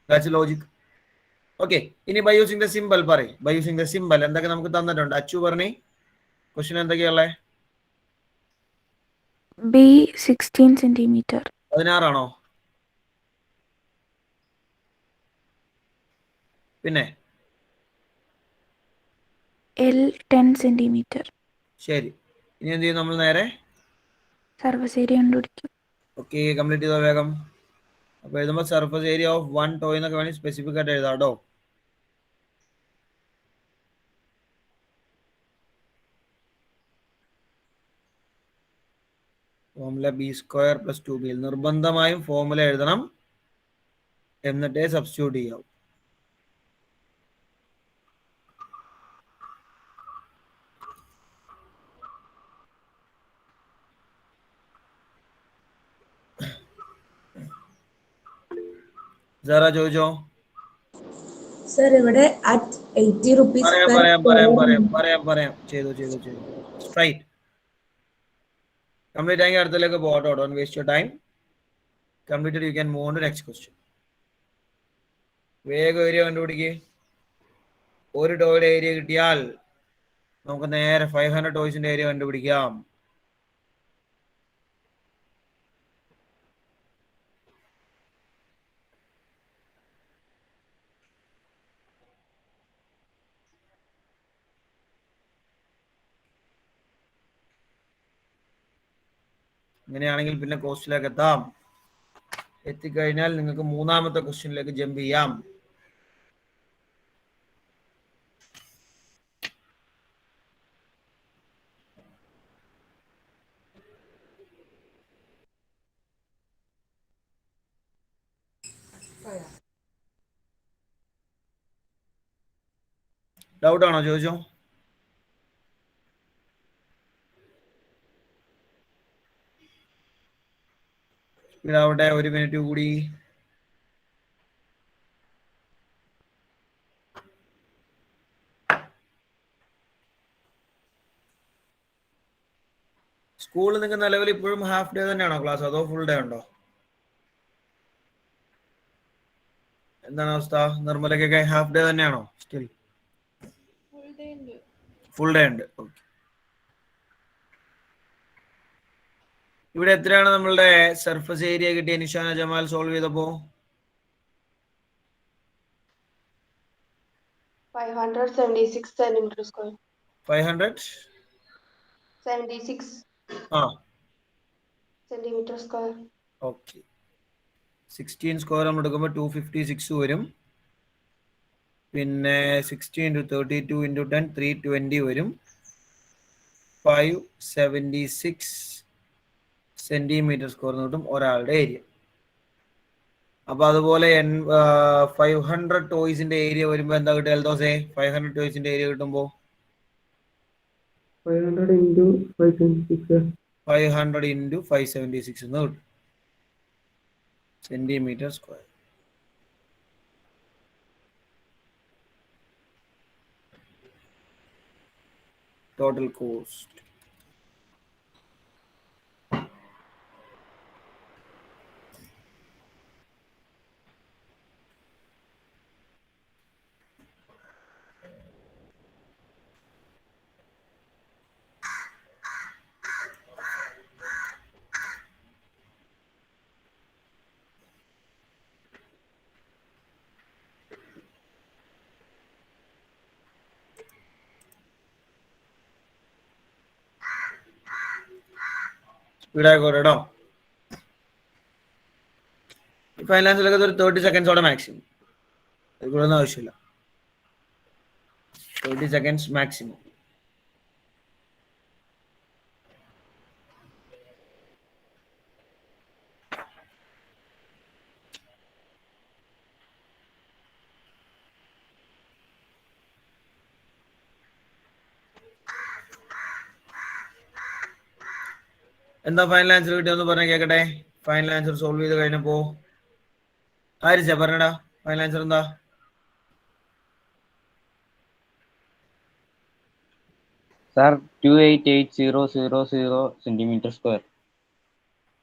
That's logic. ഓക്കെ, ഇനി ബൈ യൂസിങ് ദ സിമ്പൽ പറയും. ബൈ യൂസിങ് ദ സിമ്പൽ എന്തൊക്കെ നമുക്ക് തന്നിട്ടുണ്ട്? അച്ചു പറഞ്ഞേ, ക്വസ്റ്റ്യൻ എന്തൊക്കെയുള്ളേ? B 16 centimeter. 16 ആണോ? പിന്നെ L 10 centimeter. ശരി, ഇനി എന്ത് ചെയ്യും? നമ്മൾ നേരെ സർഫസ് ഏരിയ കണ്ടുപിടിക്കും. ഓക്കെ, കംപ്ലീറ്റ് ചെയ്തോ വേഗം. അപ്പൊ എഴുതുമ്പോൾ സർഫസ് ഏരിയ ഓഫ് 1 ടോയ് എന്നൊക്കെ വേണമെങ്കിൽ സ്പെസിഫിക് ആയിട്ട് എഴുതാം കേട്ടോ. Formula B² + 2B. നിർബന്ധമായും ഫോമുല എഴുതണം, എന്നിട്ടേ സബ്സ്റ്റിറ്റ്യൂട്ട് ചെയ്യാവും. ചോദിച്ചോ. സർ ഇവിടെ at 80 rupees പറയാം. ചെയ്തു. സ്ട്രൈറ്റ് കംപ്ലീറ്റ് ആയെങ്കിൽ അടുത്തേക്ക് പോകട്ടോ. Don't waste your time. Completed, you can move on to next question. വേഗം ഏരിയ കണ്ടുപിടിക്കുക. ഒരു ടോയുടെ ഏരിയ കിട്ടിയാൽ നമുക്ക് നേരെ 500 ടോയ്സിന്റെ ഏരിയ കണ്ടുപിടിക്കാം. അങ്ങനെയാണെങ്കിൽ പിന്നെ കോസ്റ്റിലേക്ക് എത്തിക്കഴിഞ്ഞാൽ നിങ്ങൾക്ക് മൂന്നാമത്തെ ക്വസ്റ്റ്യനിലേക്ക് ജമ്പ് ചെയ്യാം. ഡൗട്ടാണോ? ചോദിച്ചോ. ഇതാവട്ടെ, 1 മിനിറ്റ് കൂടി. സ്കൂളിൽ നിങ്ങൾക്ക് നിലവിൽ ഇപ്പോഴും ഹാഫ് ഡേ തന്നെയാണോ ക്ലാസ്, അതോ ഫുൾ ഡേ ഉണ്ടോ? എന്താണ് അവസ്ഥ? നിർമ്മലക്കൊക്കെ ഹാഫ് ഡേ തന്നെയാണോ? സ്റ്റിൽ ഫുൾ ഡേ ഉണ്ട്. ഓക്കെ, ഇവിടെ എത്രയാണ് നമ്മളുടെ സർഫസ് ഏരിയ കിട്ടിയ നിഷാന ജമാൽ സോൾവ് ചെയ്തപ്പോ? 576 centimeter square. 576 centimeter square. Okay, 16 square നമ്മൾ എടുക്കുമ്പോൾ 256 വരും. പിന്നെ 60 × 32 × 10 320 വരും. 576 സെന്റിമീറ്റർ സ്ക്വയർ കിട്ടും ഒരാളുടെ ഏരിയ. അപ്പൊ അതുപോലെ 500 ടോയ്സിന്റെ ഏരിയ വരുമ്പോ എന്താ കിട്ടുക എൽദോസേ? 500 ടോയ്സിന്റെ ഏരിയ കിട്ടുമ്പോ 500 × 576 500 × 576 എന്ന് കിട്ടും സെന്റിമീറ്റർ സ്ക്വയർ. ടോട്ടൽ കോസ്റ്റ് സ്പീഡായിക്കോട്ടെ കേട്ടോ. ഫൈനൽ ആൻസറിലൊക്കെ ഒരു 30 സെക്കൻഡ്സോടെ മാക്സിമം, കൂടുതലൊന്നും ആവശ്യമില്ല. 30 സെക്കൻഡ്സ് മാക്സിമം. എന്താ ഫൈനൽ ആൻസർ കിട്ടിയെന്ന് പറഞ്ഞാൽ കേൾക്കട്ടെ. ഫൈനൽ ആൻസർ സോൾവ് ചെയ്ത് കഴിഞ്ഞപ്പോ ആരിച്ച പറഞ്ഞടാ ഫൈനൽ ആൻസർ എന്താ? Sir, 288,000 centimeter square.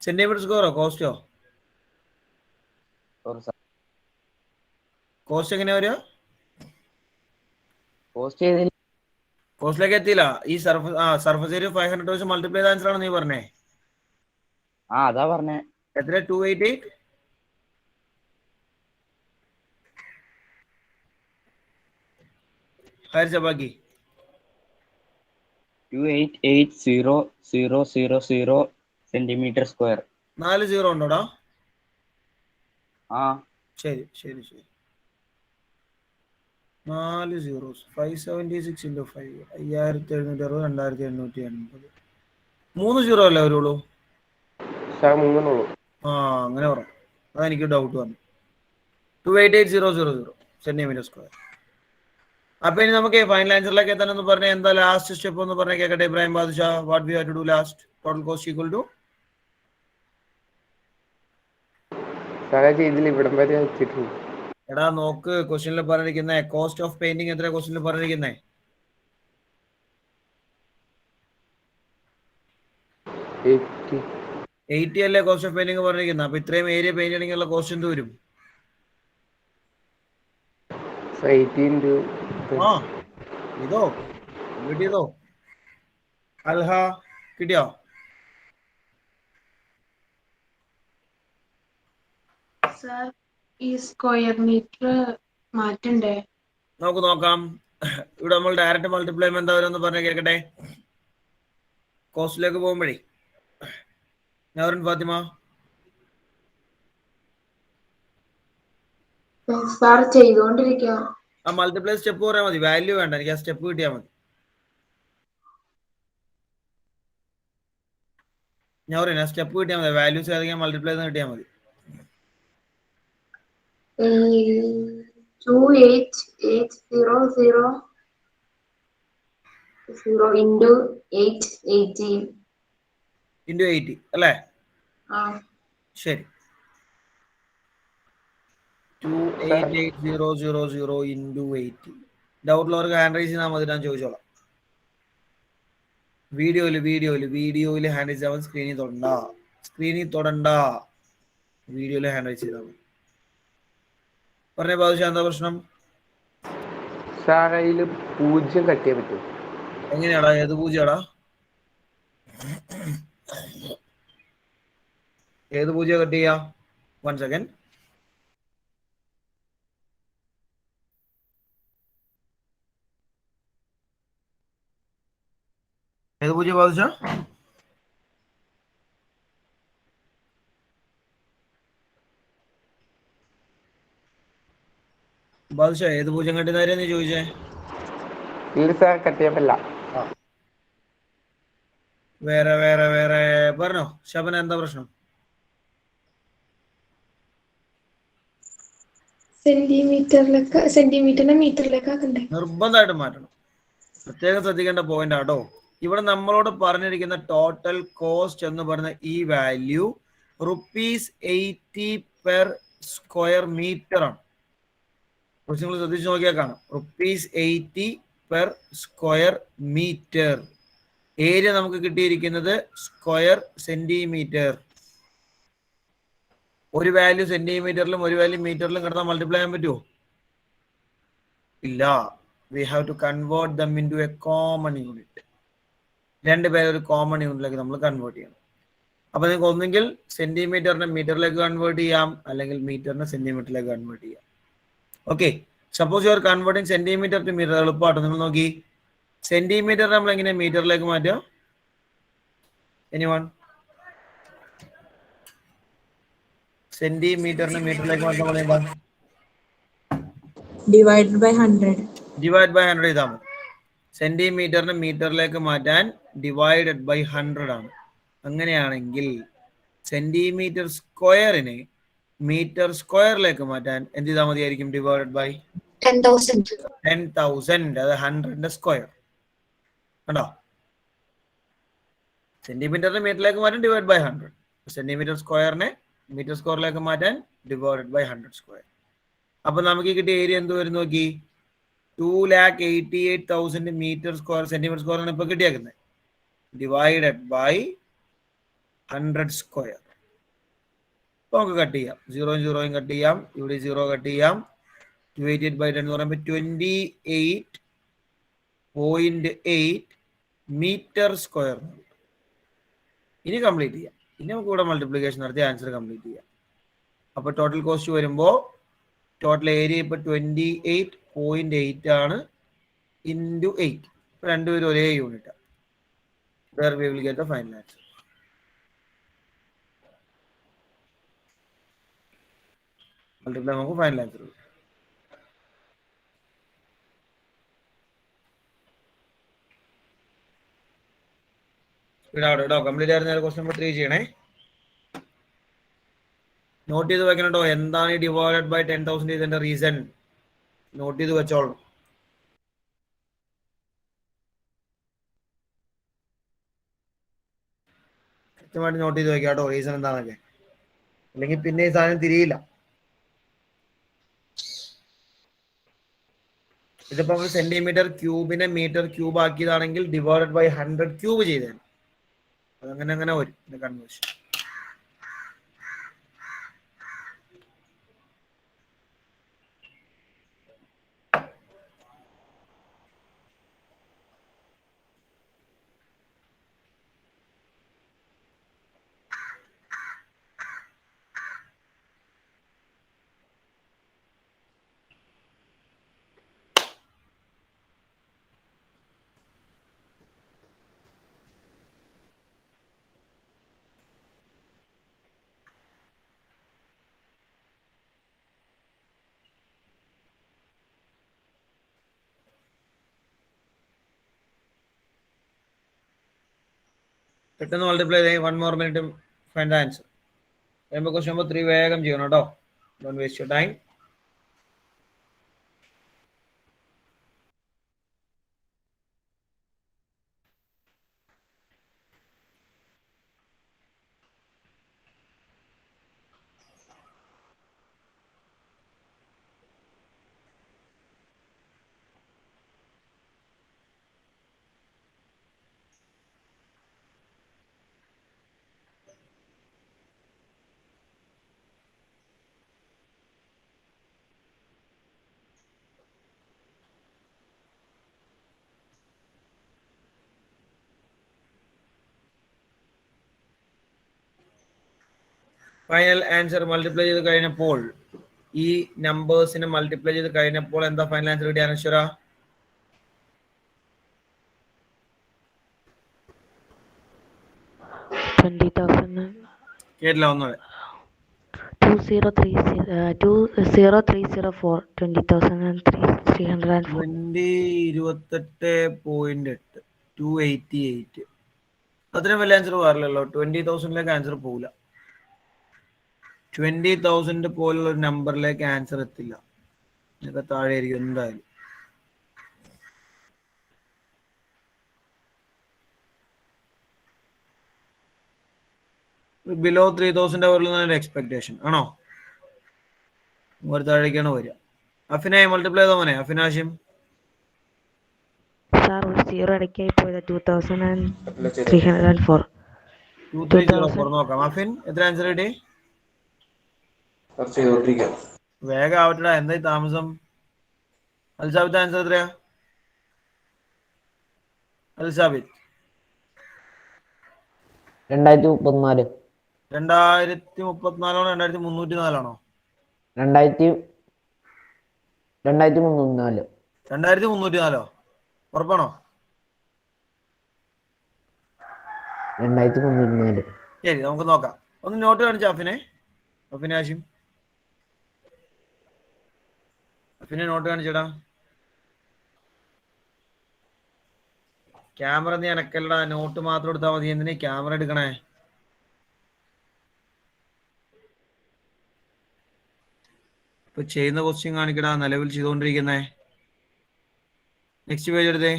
സെന്റിമീറ്റർ സ്ക്വയറോ കോസ്റ്റോ? Or sir, കോസ്റ്റ് എങ്ങനെയാ വരിക? post ചെയ്തില്ല. കോസ്റ്റിലേക്ക് എത്തിയില്ല. ഈ സർഫസ് ഏരിയ 500 വെച്ച് മൾട്ടിപ്ലൈ ചെയ്ത ആൻസർ ആണ് നീ പറഞ്ഞേ. അതാ പറഞ്ഞേ. എത്ര? 288. ആരിച്ച ബാക്കി? 288,000 centimeter square. 4 0 ഉണ്ടോടാ? ശരി ശരി ശരി. 4 zeros. 576 into 5. 5760, 2780. 3 0 അല്ലേ വരുള്ളൂ? അങ്ങനെ പറയാം. അതെനിക്ക് ഡൗട്ട് വന്നു. 288,000 സെന്റിമീറ്റർ സ്ക്വയർ. അപ്പൊ ഇനി നമുക്ക് ഫൈനൽ ആൻസറിലേക്ക് എത്താനെന്ന് പറഞ്ഞാൽ എന്താ ലാസ്റ്റ് സ്റ്റെപ്പ് എന്ന് പറഞ്ഞാൽ കേൾക്കട്ടെ Ibrahim Badusha. What we have to do last? Total cost equal to എടാ നോക്ക് ക്വസ്റ്റ്യനിൽ പറഞ്ഞിരിക്കുന്നേ കോസ്റ്റ് ഓഫ് പെയിന്റിംഗ് എത്ര ക്വസ്റ്റ്യനിൽ പറഞ്ഞിരിക്കുന്നേ? 80 അല്ലേ കോസ്റ്റ് ഓഫ് പെയിന്റിംഗ് പറഞ്ഞിരിക്കുന്നത്. അപ്പൊ ഇത്രയും ഏരിയ പെയിന്റ് ചെയ്യണമെങ്കിൽ കോസ്റ്റ് എന്ത് വരും? ഇതോ കിട്ടിയതോ? അൽഹ കിട്ടിയോ? സർ ഈ സ്ക്വയർ മീറ്റർ മാറ്റണ്ടേ? നമുക്ക് നോക്കാം. ഇവിടെ നമ്മൾ ഡയറക്റ്റ് മൾട്ടിപ്ലൈ എന്താ വരും പറഞ്ഞ കേൾക്കട്ടെ. കോസ്റ്റിലേക്ക് പോകുമ്പോഴേ നൗറിൻ ഫാത്തിമ സാർ ചെയ്തോണ്ടിരിക്കുക. ആ മൾട്ടിപ്ലൈ സ്റ്റെപ്പ് പറയാൻ മതി, വാല്യൂ വേണ്ട, എനിക്ക് ആ സ്റ്റെപ്പ് കിട്ടിയാൽ മതി. നൗറിൻ ആ സ്റ്റെപ്പ് കിട്ടിയാൽ മതി, വാല്യൂസ് ഏതെങ്കിലും മൾട്ടിപ്ലൈ കിട്ടിയാൽ മതി. 2880 into 880 into 80 അല്ലേ? ശരി. 288,000 into 80. ഡൗട്ടിലുള്ളവർക്ക് ഹാൻഡ് റൈസ് ചെയ്താൽ മതി, ഞാൻ ചോദിച്ചോളാം. വീഡിയോയില് ഹാൻഡ് റൈസ് ചെയ്യാൻ സ്ക്രീനിൽ തൊടണ്ട, വീഡിയോയിൽ ഹാൻഡ് റൈസ് ചെയ്താൽ മതി. പറഞ്ഞേ ബാദുഷാ എന്താ പ്രശ്നം? 0 കട്ടിയാ പറ്റും. എങ്ങനെയാടാ? ഏത് പൂജ്യടാ? ഏത് പൂജ്യം കട്ട് ചെയ്യാ? 1 സെക്കൻഡ്. ഏത് പൂജ്യം ബാദുഷാ? ബാദുഷാ ഏത് പൂജ്യം കട്ടുന്ന കാര്യം നീ ചോദിച്ചേ? വേറെ പറഞ്ഞോ ശബന, എന്താ പ്രശ്നം? സെന്റിമീറ്ററിനെ മീറ്ററിലേക്ക് ആക്കണ്ടേ? നിർബന്ധമായിട്ടും മാറ്റണം. പ്രത്യേകം ശ്രദ്ധിക്കേണ്ട പോയിന്റ് ആട്ടോ. ഇവിടെ നമ്മളോട് പറഞ്ഞിരിക്കുന്ന ടോട്ടൽ കോസ്റ്റ് എന്ന് പറയുന്ന ഈ വാല്യൂ ₹80 പെർ സ്ക്വയർ മീറ്റർ ആണ്. നിങ്ങൾ ശ്രദ്ധിച്ചു നോക്കിയാൽ കാണാം, ₹80 പെർ സ്ക്വയർ മീറ്റർ. ഏരിയ നമുക്ക് കിട്ടിയിരിക്കുന്നത് സ്ക്വയർ സെന്റിമീറ്റർ. ഒരു വാല്യൂ സെന്റിമീറ്ററിലും ഒരു വാല്യൂ മീറ്ററിലും കിടന്നാൽ മൾട്ടിപ്ലൈ ചെയ്യാൻ പറ്റുമോ? ഇല്ല. We have to convert them into a common unit. രണ്ടുപേരും ഒരു കോമൺ യൂണിറ്റിലേക്ക് നമ്മൾ കൺവേർട്ട് ചെയ്യണം. അപ്പൊ നിങ്ങൾക്ക് ഒന്നെങ്കിൽ സെന്റിമീറ്ററിനെ മീറ്ററിലേക്ക് കൺവേർട്ട് ചെയ്യാം, അല്ലെങ്കിൽ മീറ്ററിനെ സെന്റിമീറ്ററിലേക്ക് കൺവേർട്ട് ചെയ്യാം. Okay, suppose you are converting centimetre to metre. എളുപ്പമാട്ടോ. നിങ്ങൾ നോക്കി, സെന്റിമീറ്റർ നമ്മൾ എങ്ങനെ മീറ്ററിലേക്ക് മാറ്റാം? എനിവൺ? സെന്റിമീറ്ററിന് മീറ്ററിലേക്ക് മാറ്റാൻ പറയുമ്പോൾ ഡിവൈഡഡ് ബൈ 100. ഡിവൈഡ് ബൈ 100 ചെയ്താൽ മതി. സെന്റിമീറ്ററിന് മീറ്ററിലേക്ക് മാറ്റാൻ ഡിവൈഡഡ് ബൈ 100 ആണ്. അങ്ങനെയാണെങ്കിൽ സെന്റിമീറ്റർ സ്ക്വയറിനെ മീറ്റർ സ്ക്വയറിലേക്ക് മാറ്റാൻ എന്ത് ചെയ്താൽ മതിയായിരിക്കും? Divided by 10,000. അത് 100ന്റെ സ്ക്വയർ കണ്ടോ? സെന്റിമീറ്ററിന് മീറ്ററിലേക്ക് മാറ്റാൻ ഡിവൈഡ് ബൈ 100. സെന്റിമീറ്റർ സ്ക്വയറിനെ മീറ്റർ സ്ക്വയറിലേക്ക് മാറ്റാൻ ഡിവൈഡഡ് ബൈ 100 സ്ക്വയർ. അപ്പൊ നമുക്ക് കിട്ടിയ ഏരിയ എന്ത് വരും നോക്കി? 2,88,000 മീറ്റർ സ്ക്വയർ സെന്റിമീറ്റർ സ്ക്വയർ ആണ് ഇപ്പൊ കിട്ടിയേക്കുന്നത്. Divided by 100 square. ഇപ്പൊ നമുക്ക് കട്ട് ചെയ്യാം. 0 കട്ട് ചെയ്യാം. ഇവിടെ 0 കട്ട് ചെയ്യാം. 288 ബൈ 10 എന്ന് പറയുമ്പോൾ 28.8 മീറ്റർ സ്ക്വയർ. ഇനി കംപ്ലീറ്റ് ചെയ്യാം. ഇനി നമുക്ക് ഇവിടെ മൾട്ടിപ്ലിക്കേഷൻ നടത്തി ആൻസർ കംപ്ലീറ്റ് ചെയ്യാം. അപ്പൊ ടോട്ടൽ കോസ്റ്റ് വരുമ്പോൾ ടോട്ടൽ ഏരിയ ഇപ്പൊ 28.8 ആണ് ഇൻറ്റു 8. രണ്ടുപേരും ഒരേ unit. There we will get the final answer. Multiply നമുക്ക് ഫൈനൽ ആൻസർ കിട്ടും. കേട്ടോ, കംപ്ലീറ്റ് ആയിരുന്ന ക്വസ്റ്റ്യൻ നമ്പർ 3 ചെയ്യണേ. നോട്ട് ചെയ്ത് വെക്കണം കേട്ടോ. എന്താണ് ഈ ഡിവൈഡഡ് ബൈ 10,000 ഇതിന്റെ റീസൺ നോട്ട് ചെയ്ത് വെച്ചോളണം. കൃത്യമായിട്ട് നോട്ട് ചെയ്ത് വെക്കാം കേട്ടോ റീസൺ എന്താണെന്നൊക്കെ. അല്ലെങ്കിൽ പിന്നെ ഈ സാധനം തിരിയില്ല. ഇതിപ്പോ നമ്മൾ സെന്റിമീറ്റർ ക്യൂബിനെ മീറ്റർ ക്യൂബ് ആക്കിയതാണെങ്കിൽ ഡിവൈഡഡ് ബൈ 100 ക്യൂബ് ചെയ്തേനെ. അതങ്ങനെ അങ്ങനെ വരും കൺവേർഷൻ. പെട്ടെന്ന് മൾട്ടിപ്ലൈ ചെയ്ത് 1 more minute find the answer. Question number 3 വേഗം ചെയ്യണം കേട്ടോ. Don't waste your time. Final answer multiply ചെയ്ത് കഴിഞ്ഞപ്പോൾ ഈ നമ്പേഴ്സിനെ മൾട്ടിപ്ലൈ ചെയ്ത് കഴിഞ്ഞപ്പോൾ എന്താ ഫൈനൽ ആൻസർ കിട്ടിയ അനശ്വര? കേട്ടില്ല ഒന്നുകൂടെ. 20,304 20,304 28.8 288. അത്രയും വലിയ ആൻസർ പാടില്ലല്ലോ. 20,000ലേക്ക് ആൻസർ പോവില്ല. 20,000 പോലുള്ള ഒരു നമ്പറിലേക്ക് ആൻസർ എത്തില്ല. ഇതൊക്കെ താഴെ ആയിരിക്കും എന്തായാലും. ബിലോ 3,000 ഒരു എക്സ്പെക്ടേഷൻ ആണോ? ഒരു താഴേക്കാണ് വരിക. അഫിനായി മൾട്ടിപ്ലൈ ചെയ്തോ മോനെ അഫിനാശിം. സാർ ഒരു 0 ഇടയ്ക്കായി പോയത് 2,304. 2304 നോക്കാം. അഫിൻ എത്ര ആൻസർ കിട്ടി? വേഗം ആവട്ടടാ, എന്തായി താമസം? അൽസാബിത്ത് ആൻസർ എത്രയാ? അൽസാബിത്ത് 2034. 2034 ആണോ 2304 ആണോ? 2304. 2304 ഉറപ്പാണോ? 2304. ശരി നമുക്ക് നോക്കാം. ഒന്ന് നോട്ട് കാണിച്ച അഫിനെ. പിന്നെ ആശിം പിന്നെ നോട്ട് കാണിച്ചടാ. ക്യാമറ നീ എനക്കല്ലടാ, നോട്ട് മാത്രം എടുത്താൽ മതി. എന്തിനീ ക്യാമറ എടുക്കണേ? ഇപ്പൊ ചെയ്യുന്ന ക്വസ്റ്റ്യൻ കാണിക്കടാ, നിലവിൽ ചെയ്തുകൊണ്ടിരിക്കുന്നേ. നെക്സ്റ്റ് പേജ് എടുത്തേ.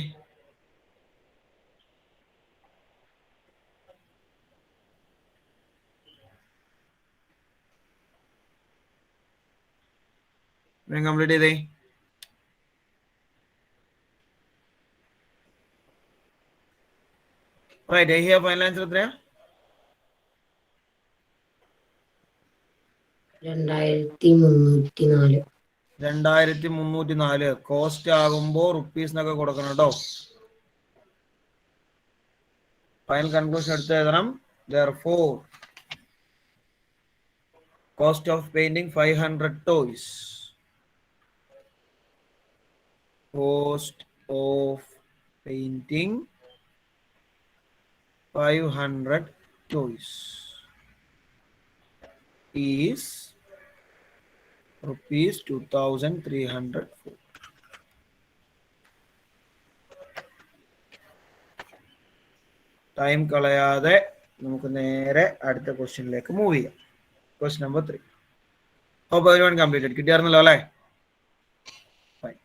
കംപ്ലീറ്റ് ചെയ്തേ. റൈറ്റ്, ഫൈനൽ ആൻസർ എത്രയാ? 2304. 2304. കോസ്റ്റ് ആകുമ്പോ റുപ്പീസ് എന്നൊക്കെ കൊടുക്കണം കേട്ടോ. ഫൈനൽ കൺക്ലൂഷൻ എടുത്ത് എഴുതണം. Therefore, cost of painting 500 toys. Cost of painting 500 toys is rupees 2304. Time കളയാതെ നമുക്ക് നേരെ അടുത്ത ക്വസ്റ്റ്യനിലേക്ക് മൂവ് ചെയ്യാം. Question number 3. അപ്പോൾ everyone completed. കിട്ടിയായിരുന്നല്ലോ അല്ലേ? ഫൈൻ.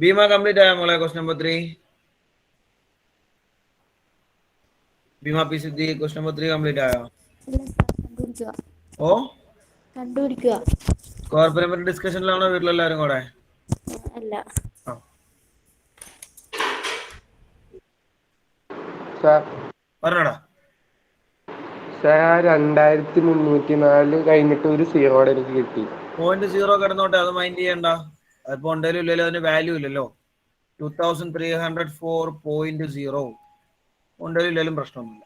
ഭീമ കംപ്ലീറ്റ് ആയ മോളെ ക്വസ്റ്റ്യൻ നമ്പർ 3? ഭീമ പി സിദ്ധി ക്വസ്റ്റ്യൻ നമ്പർ 3 കംപ്ലീറ്റ് ആയോ? ഓ കണ്ടുപിടിക്കുക. സ്ക്വയർ പിരമിഡ് ഡിസ്കഷനിലാണോ വീട്ടിലെല്ലാരും കൂടെ? അല്ല. പറഞ്ഞോടാ. 2304 കഴിഞ്ഞിട്ട് ഒരു സീറോടെ എനിക്ക് കിട്ടി. 0.0 കിടന്നോട്ടെ, അത് മൈൻഡ് ചെയ്യണ്ട. അതിപ്പോ ഉണ്ടെങ്കിലും ഇല്ലല്ലോ, അതിന് വാല്യൂ ഇല്ലല്ലോ. 2304.0 ഉണ്ടെങ്കിലും ഇല്ലെങ്കിലും പ്രശ്നമൊന്നുമില്ല.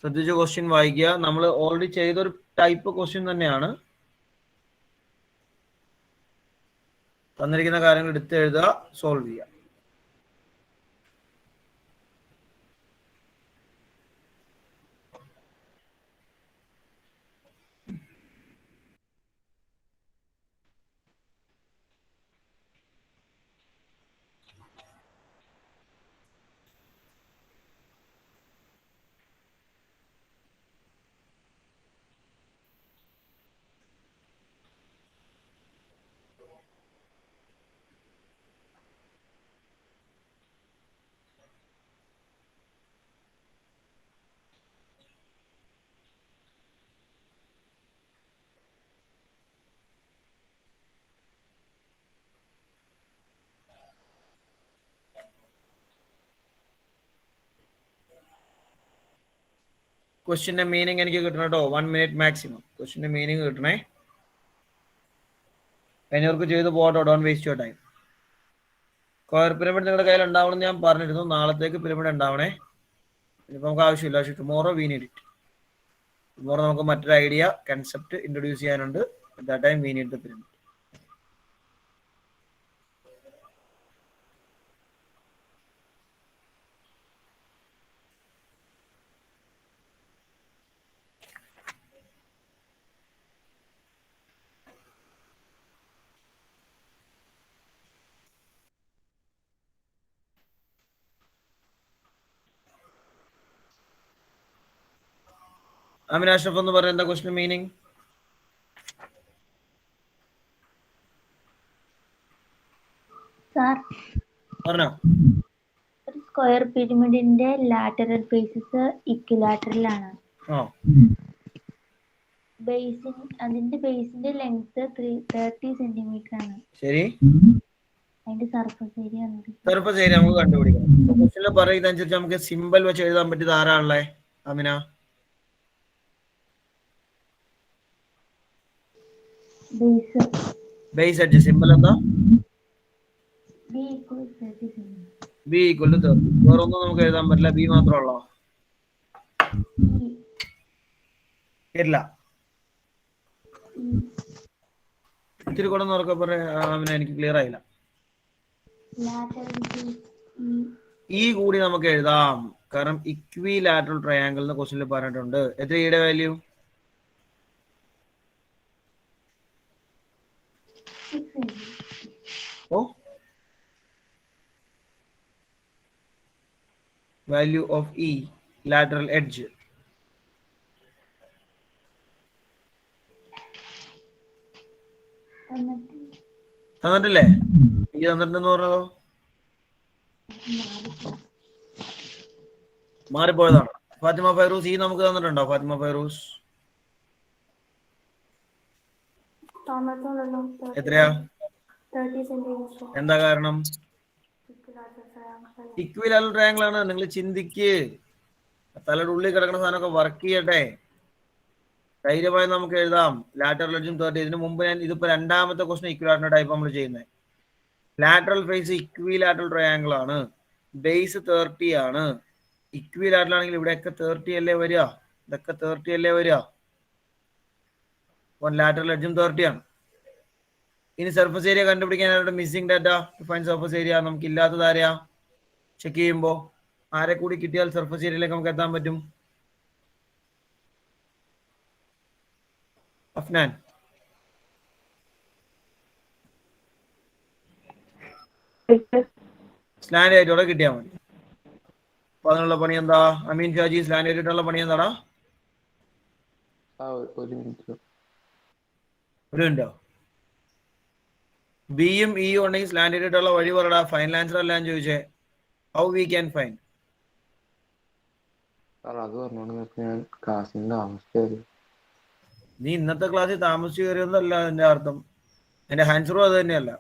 ശ്രദ്ധിച്ച് ക്വസ്റ്റ്യൻ വായിക്കുക. നമ്മൾ ഓൾറെഡി ചെയ്തൊരു ടൈപ്പ് ക്വസ്റ്റ്യൻ തന്നെയാണ്. തന്നിരിക്കുന്ന കാര്യങ്ങൾ എടുത്ത് എഴുതുക, സോൾവ് ചെയ്യുക. ക്വസ്റ്റ്യന്റെ മീനിങ് എനിക്ക് കിട്ടണം കേട്ടോ. 1 minute മാക്സിമം ക്വസ്റ്റ്യന്റെ മീനിങ് കിട്ടണേ. കഴിഞ്ഞവർക്ക് ചെയ്ത് പോകട്ടോ, don't waste your time. Square pyramid നിങ്ങളുടെ കയ്യിൽ ഉണ്ടാവണമെന്ന് ഞാൻ പറഞ്ഞിരുന്നു. നാളത്തേക്ക് പിരമിഡ് ഉണ്ടാവണേ. ഇനിയിപ്പോൾ നമുക്ക് ആവശ്യമില്ല. പക്ഷേ tomorrow we need it. Tomorrow നമുക്ക് മറ്റൊരു ഐഡിയ കൺസെപ്റ്റ് ഇൻട്രൊഡ്യൂസ് ചെയ്യാനുണ്ട്. At that time we need the pyramid. Amin Ashraf എന്ന് പറയുന്ന ക്വസ്റ്റ്യൻ മീനിങ് സാർ പറഞ്ഞോ. ഒരു സ്ക്വയർ പിരമിഡിന്റെ ലാറ്ററൽ ഫേസസ് ഇക്വിലാറ്ററലാണ്. അതിന്റെ ബേസിന്റെ ലെങ്ത് 30 സെന്റിമീറ്റർ ആണ്. ശരി. അതിന്റെ സർഫസ് ഏരിയ സർഫസ് ഏരിയ നമുക്ക് കണ്ടുപിടിക്കണം. ക്വസ്റ്റ്യനിൽ പറയുന്നതനുസരിച്ച് നമുക്ക് സിമ്പിൾ വെച്ച് എഴുതാൻ പറ്റിയത് ആരാണല്ലേ അമിന? ബേസ് എഡ്ജ് സിമ്പിൾ എന്താ? B equal to 30. വേറൊന്നും നമുക്ക് എഴുതാൻ പറ്റില്ല, ബി മാത്രമുള്ളോ? ഇല്ല. ഇത്തിരി കൂടെ നോക്കാൻ പറയാ, എനിക്ക് ക്ലിയർ ആയില്ല. ഈ കൂടി നമുക്ക് എഴുതാം, കാരണം ഇക്വിലാറ്ററൽ ട്രയാങ്കിൾ എന്ന് ക്വസ്റ്റ്യനിൽ പറഞ്ഞിട്ടുണ്ട്. എത്ര ഈയുടെ വാല്യൂ? ഓ, value of e lateral edge. തന്നിട്ടില്ലേ? ഈ തന്നിട്ടെന്ന് പറഞ്ഞതോ മാറിപ്പോയതാണ്. ഫാത്തിമ ഫൈറൂസ് ഈ നമുക്ക് തന്നിട്ടുണ്ടോ? ഫാത്തിമ ഫൈറൂസ് എത്രയാ? എന്താ കാരണം? ഇക്വിലാറ്ററൽ ട്രയാങ്കിൾ ആണ്. നിങ്ങൾ ചിന്തിക്ക്, തലയുടെ ഉള്ളിൽ കിടക്കുന്ന സാധനമൊക്കെ വർക്ക് ചെയ്യട്ടെ. ധൈര്യമായി നമുക്ക് എഴുതാം ലാറ്ററൽ എഡ്ജും 30. ഇതിനു മുമ്പ് ഇതിപ്പോ രണ്ടാമത്തെ ക്വസ്റ്റൻ ഇക്വിലാറ്ററൽ ടൈപ്പ് നമ്മൾ ചെയ്യുന്നത്. ലാറ്ററൽ ഫേസ് ഇക്വിലാറ്ററൽ ട്രയാങ്കിൾ ആണ്, ബേസ് 30 ആണ്. ഇക്വിലാറ്ററൽ ആണെങ്കിൽ ഇവിടെയൊക്കെ 30 അല്ലേ വരിക, ഇതൊക്കെ 30 അല്ലേ വരിക. ലാറ്ററൽ എഡ്ജും 30 ആണ്. ഇനി സർഫസ് ഏരിയ കണ്ടുപിടിക്കാനായിട്ട് missing data to find surface area നമുക്ക് ഇല്ലാത്തത് ആരെയാ? ചെക്ക് ചെയ്യുമ്പോൾ ആരെ കൂടി കിട്ടിയാൽ സർഫസ് ഏരിയയിലേക്ക് നമുക്ക് എത്താൻ പറ്റും? അഫ്നാൻ, സ്ലാൻഡ് ആയിട്ടോടെ കിട്ടിയാൽ മതി. അപ്പൊ അതിനുള്ള പണി എന്താ? അമീൻ ഷാജി, സ്ലാൻഡ് ആയിട്ടുള്ള പണി എന്താടാ? ഒരു മിനിറ്റ്. ഒരു മിനിറ്റോ? ബിയും ഇയും ഉണ്ടെങ്കിൽ സ്ലാൻഡ് ആയിട്ടുള്ള വഴി പറടാ. ഫൈനൽ ആൻസർ അല്ല ഞാൻ ചോദിച്ചേ. How we can find? അത് പറഞ്ഞോണ്ട് ഞാൻ ക്ലാസ്സിൽ താമസിച്ചു. നീ ഇന്നത്തെ ക്ലാസ്സിൽ താമസിച്ചു കയറിയൊന്നല്ല എന്റെ അർത്ഥം. എന്റെ ആൻസറും അത് തന്നെയല്ല.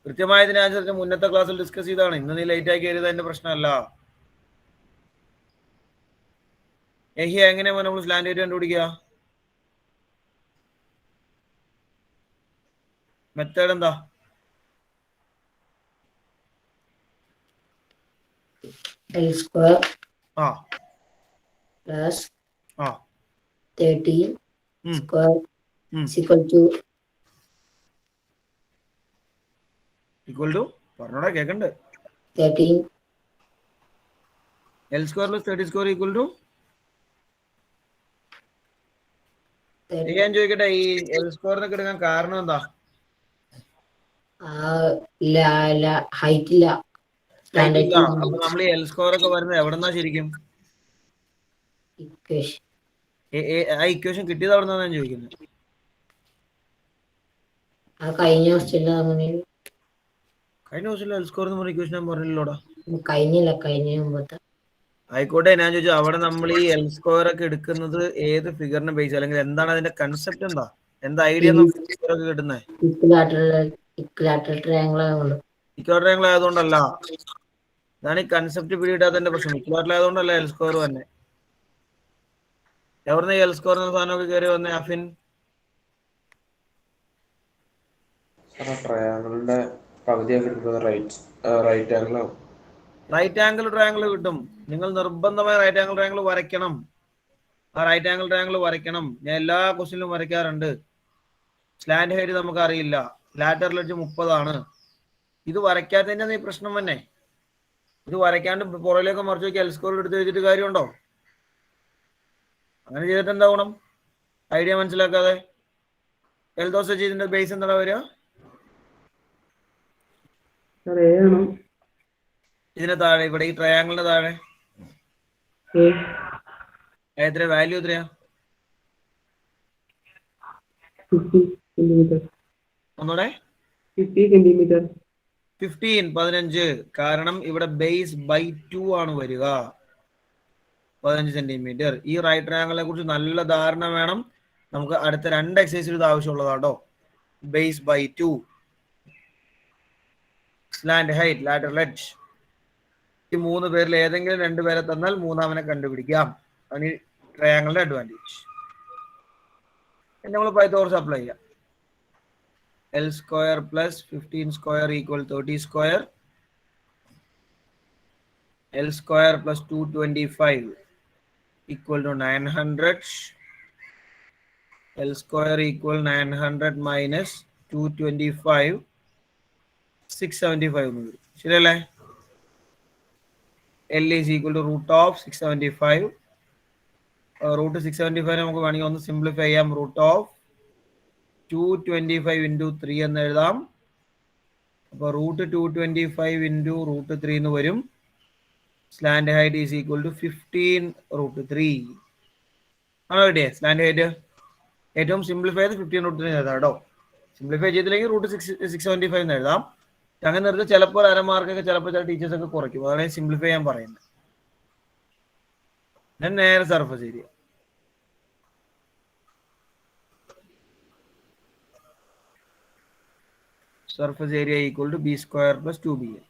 കൃത്യമായതിനനുസരിച്ച് മുന്നത്തെ ക്ലാസ്സിൽ ഡിസ്കസ് ചെയ്താണ്. ഇന്ന് നീ ലേറ്റ് ആയി കയറിയത് എന്റെ പ്രശ്നമല്ല. എങ്ങനെയാ നമ്മൾ സ്ലാൻഡ് ഏരിയ കണ്ടുപിടിക്കുക? മെത്തേഡ് എന്താ? L square ആ plus ആ 30 ഉം, square ഉം. is equal to equal to പറഞ്ഞോടാ, കേക്കണ്ട്. 13 L square plus 30 square equal to. ഞാൻ ചോദിക്കട്ടെ, ഈ എൽ സ്ക്വയറിനൊക്കെ എടുക്കാൻ കാരണം എന്താ? ഹൈറ്റ് ഇല്ല. അപ്പൊ നമ്മൾ ഈ എൽ സ്ക്വയർ ഒക്കെ വരുന്നത് എവിടെന്നാ ശരിക്കും? ആ ഇക്വേഷൻ കിട്ടിയത് എവിടെന്നാ ഞാൻ ചോദിക്കുന്നത്. കഴിഞ്ഞ ക്വസ്റ്റ്യനിൽ കഴിഞ്ഞ ക്വസ്റ്റ്യനിൽ എൽ സ്ക്വയർ എന്ന് പറഞ്ഞ ഇക്വേഷൻ ഞാൻ പറഞ്ഞില്ലോടാ. കഴിഞ്ഞ മുമ്പത്തെ. ആയിക്കോട്ടെ, ഞാൻ ചോദിച്ചു അവിടെ നമ്മൾ ഈ എൽ സ്ക്വയർ ഒക്കെ എടുക്കുന്നത് ഏത് ഫിഗറിനെ ബേസ്, അല്ലെങ്കിൽ എന്താണ് അതിന്റെ കൺസെപ്റ്റ്, എന്താ ഐഡിയ നമുക്ക് കിട്ടുന്നത്? ഇക്വിലാറ്ററൽ ട്രയാങ്കിൾ ഇക്വാഡ്രയാങ്കിൾ ആയതുകൊണ്ടല്ല. ഇതാണ് ഈ കൺസെപ്റ്റ് പിടിയിടാത്തതിന്റെ പ്രശ്നം. ഇക്വാഡ്രൽ ആയതുകൊണ്ടല്ല എൽ സ്ക്വയർ തന്നെ. എവിടുന്ന് എൽ സ്ക്വയർ എന്ന സാധനമൊക്കെ കയറി വന്നേ അഫിൻ? ട്രയാങ്കിളിന്റെ പകുതിയൊക്കെ എടുക്കുന്നത് റൈറ്റ് ആംഗിളാവും. റൈറ്റ് ആംഗിൾ ട്രയാങ്കിൾ കിട്ടും. നിങ്ങൾ നിർബന്ധമായ റൈറ്റ് ആംഗിൾ ട്രയാങ്കിൾ വരയ്ക്കണം. ആ റൈറ്റ് ആംഗിൾ ട്രയാങ്കിൾ വരയ്ക്കണം. ഞാൻ എല്ലാ ക്വസ്റ്റ്യനിലും വരയ്ക്കാറുണ്ട്. സ്ലാൻഡ് ഹൈറ്റ് നമുക്ക് അറിയില്ല, ലാറ്ററൽ എഡ്ജ് 30 ആണ്. ഇത് വരയ്ക്കാത്തതിന്റെ നീ പ്രശ്നം തന്നെ. ഇത് വരയ്ക്കാണ്ട് പുറകിലേക്ക് മറിച്ച് നോക്കി എൽ സ്കോർ എടുത്ത് വെച്ചിട്ട് കാര്യമുണ്ടോ? അങ്ങനെ ചെയ്തിട്ട് എന്താ ഗുണം? ഐഡിയ മനസ്സിലാക്കാതെ. എൽ ദോശ ചെയ്തിന്റെ ബേസ് എന്താ വരിക? ഇതിന് താഴെ, ഇവിടെ ഈ ട്രയാങ്കിളിന്റെ താഴെ എത്ര വാല്യൂ? എത്രയാ? 50 സെന്റിമീറ്റർ. ഒന്നൂടെ 50 സെന്റിമീറ്റർ. 15 കാരണം ഇവിടെ ബേസ് ബൈ 2 ആണ് വരിക. 15 സെന്റിമീറ്റർ. ഈ റൈറ്റ് ട്രയാങ്കിളിനെ കുറിച്ച് നല്ല ധാരണ വേണം. നമുക്ക് അടുത്ത 2 എക്സസൈസിൽ ഇത് ആവശ്യമുള്ളതാട്ടോ. Base by 2, slant height, lateral edge. ഈ 3 പേരിൽ ഏതെങ്കിലും 2 പേരെ തന്നാൽ മൂന്നാമനെ കണ്ടുപിടിക്കാം. അതാണ് ഈ ട്രയാങ്കിളിന്റെ അഡ്വാൻറ്റേജ്. നമ്മൾ പൈതോറസ് അപ്ലൈ ചെയ്യാം. L square plus 15 square equal 30 square. L square plus 225 equal to 900. L square equal 900 minus 225 675. ശരിയല്ലേ? L is equal to root of 675. Root 675 നമുക്ക് വേണമെങ്കിൽ ഒന്ന് സിംപ്ലിഫൈ ചെയ്യാം. Root of 225 into 3 എന്ന് എഴുതാം. അപ്പോൾ റൂട്ട് 225 into root 3 എന്ന് വരും. Slant height is equal to 15 root 3 ആണോ കിട്ടിയേ? സ്ലാന്റ് ഹൈറ്റ് ഏറ്റവും സിംപ്ലിഫൈ ചെയ്ത് 15 root 3 എഴുതാം കേട്ടോ. സിംപ്ലിഫൈ ചെയ്തില്ലെങ്കിൽ റൂട്ട് 675 എന്ന് എഴുതാം. അങ്ങനെ നിർത്തി ചിലപ്പോൾ അരമാർക്കൊക്കെ ചിലപ്പോൾ ചില ടീച്ചേഴ്സ് ഒക്കെ കുറയ്ക്കും. അതാണ് സിംപ്ലിഫൈ ചെയ്യാൻ പറയുന്നത്. ഞാൻ നേരെ surface area. Surface area equal to b square plus 2bl.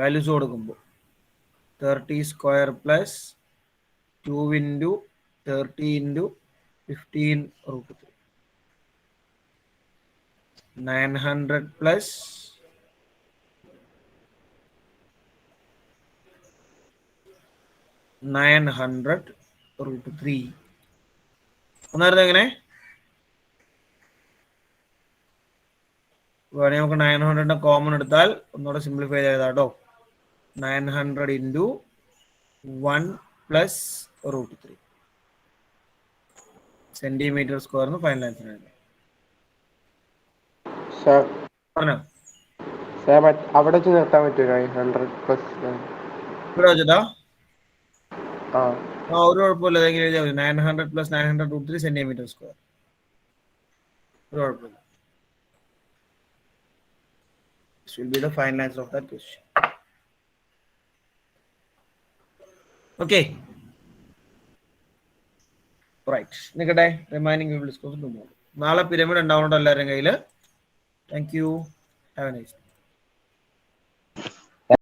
Values കൊടുക്കുമ്പോൾ 30 square plus 2 into 30 into 15 root 3. 900 plus 900 root 3. ഒന്നായിരുന്നു എങ്ങനെ വേണമെങ്കിൽ നമുക്ക് 900 കോമൺ എടുത്താൽ ഒന്നുകൂടെ സിംപ്ലിഫൈ ചെയ്താൽ കേട്ടോ. 900 into 1 plus root 3 centimetre square final answer ആണ്. പറഞ്ഞോ അവിടെ വെച്ച് നിർത്താൻ പറ്റുമോ? 900 പ്ലസ് ഇവിടെ വെച്ചിട്ടാ ആ ഒരു കുഴപ്പമില്ല. അതെങ്കിലും എഴുതിയാൽ മതി. 900 plus 900 root 3 സെന്റിമീറ്റർ സ്ക്വയർ. ഒരു കുഴപ്പമില്ല. This will be the final answer of that question. Okay. Right. നിക്കട്ടെ. Remaining we will discuss tomorrow. നാളെ പിരമിഡ് ഉണ്ടാവുന്നുണ്ടോ എല്ലാവരുടെയും കയ്യിൽ? Thank you. Have a nice day.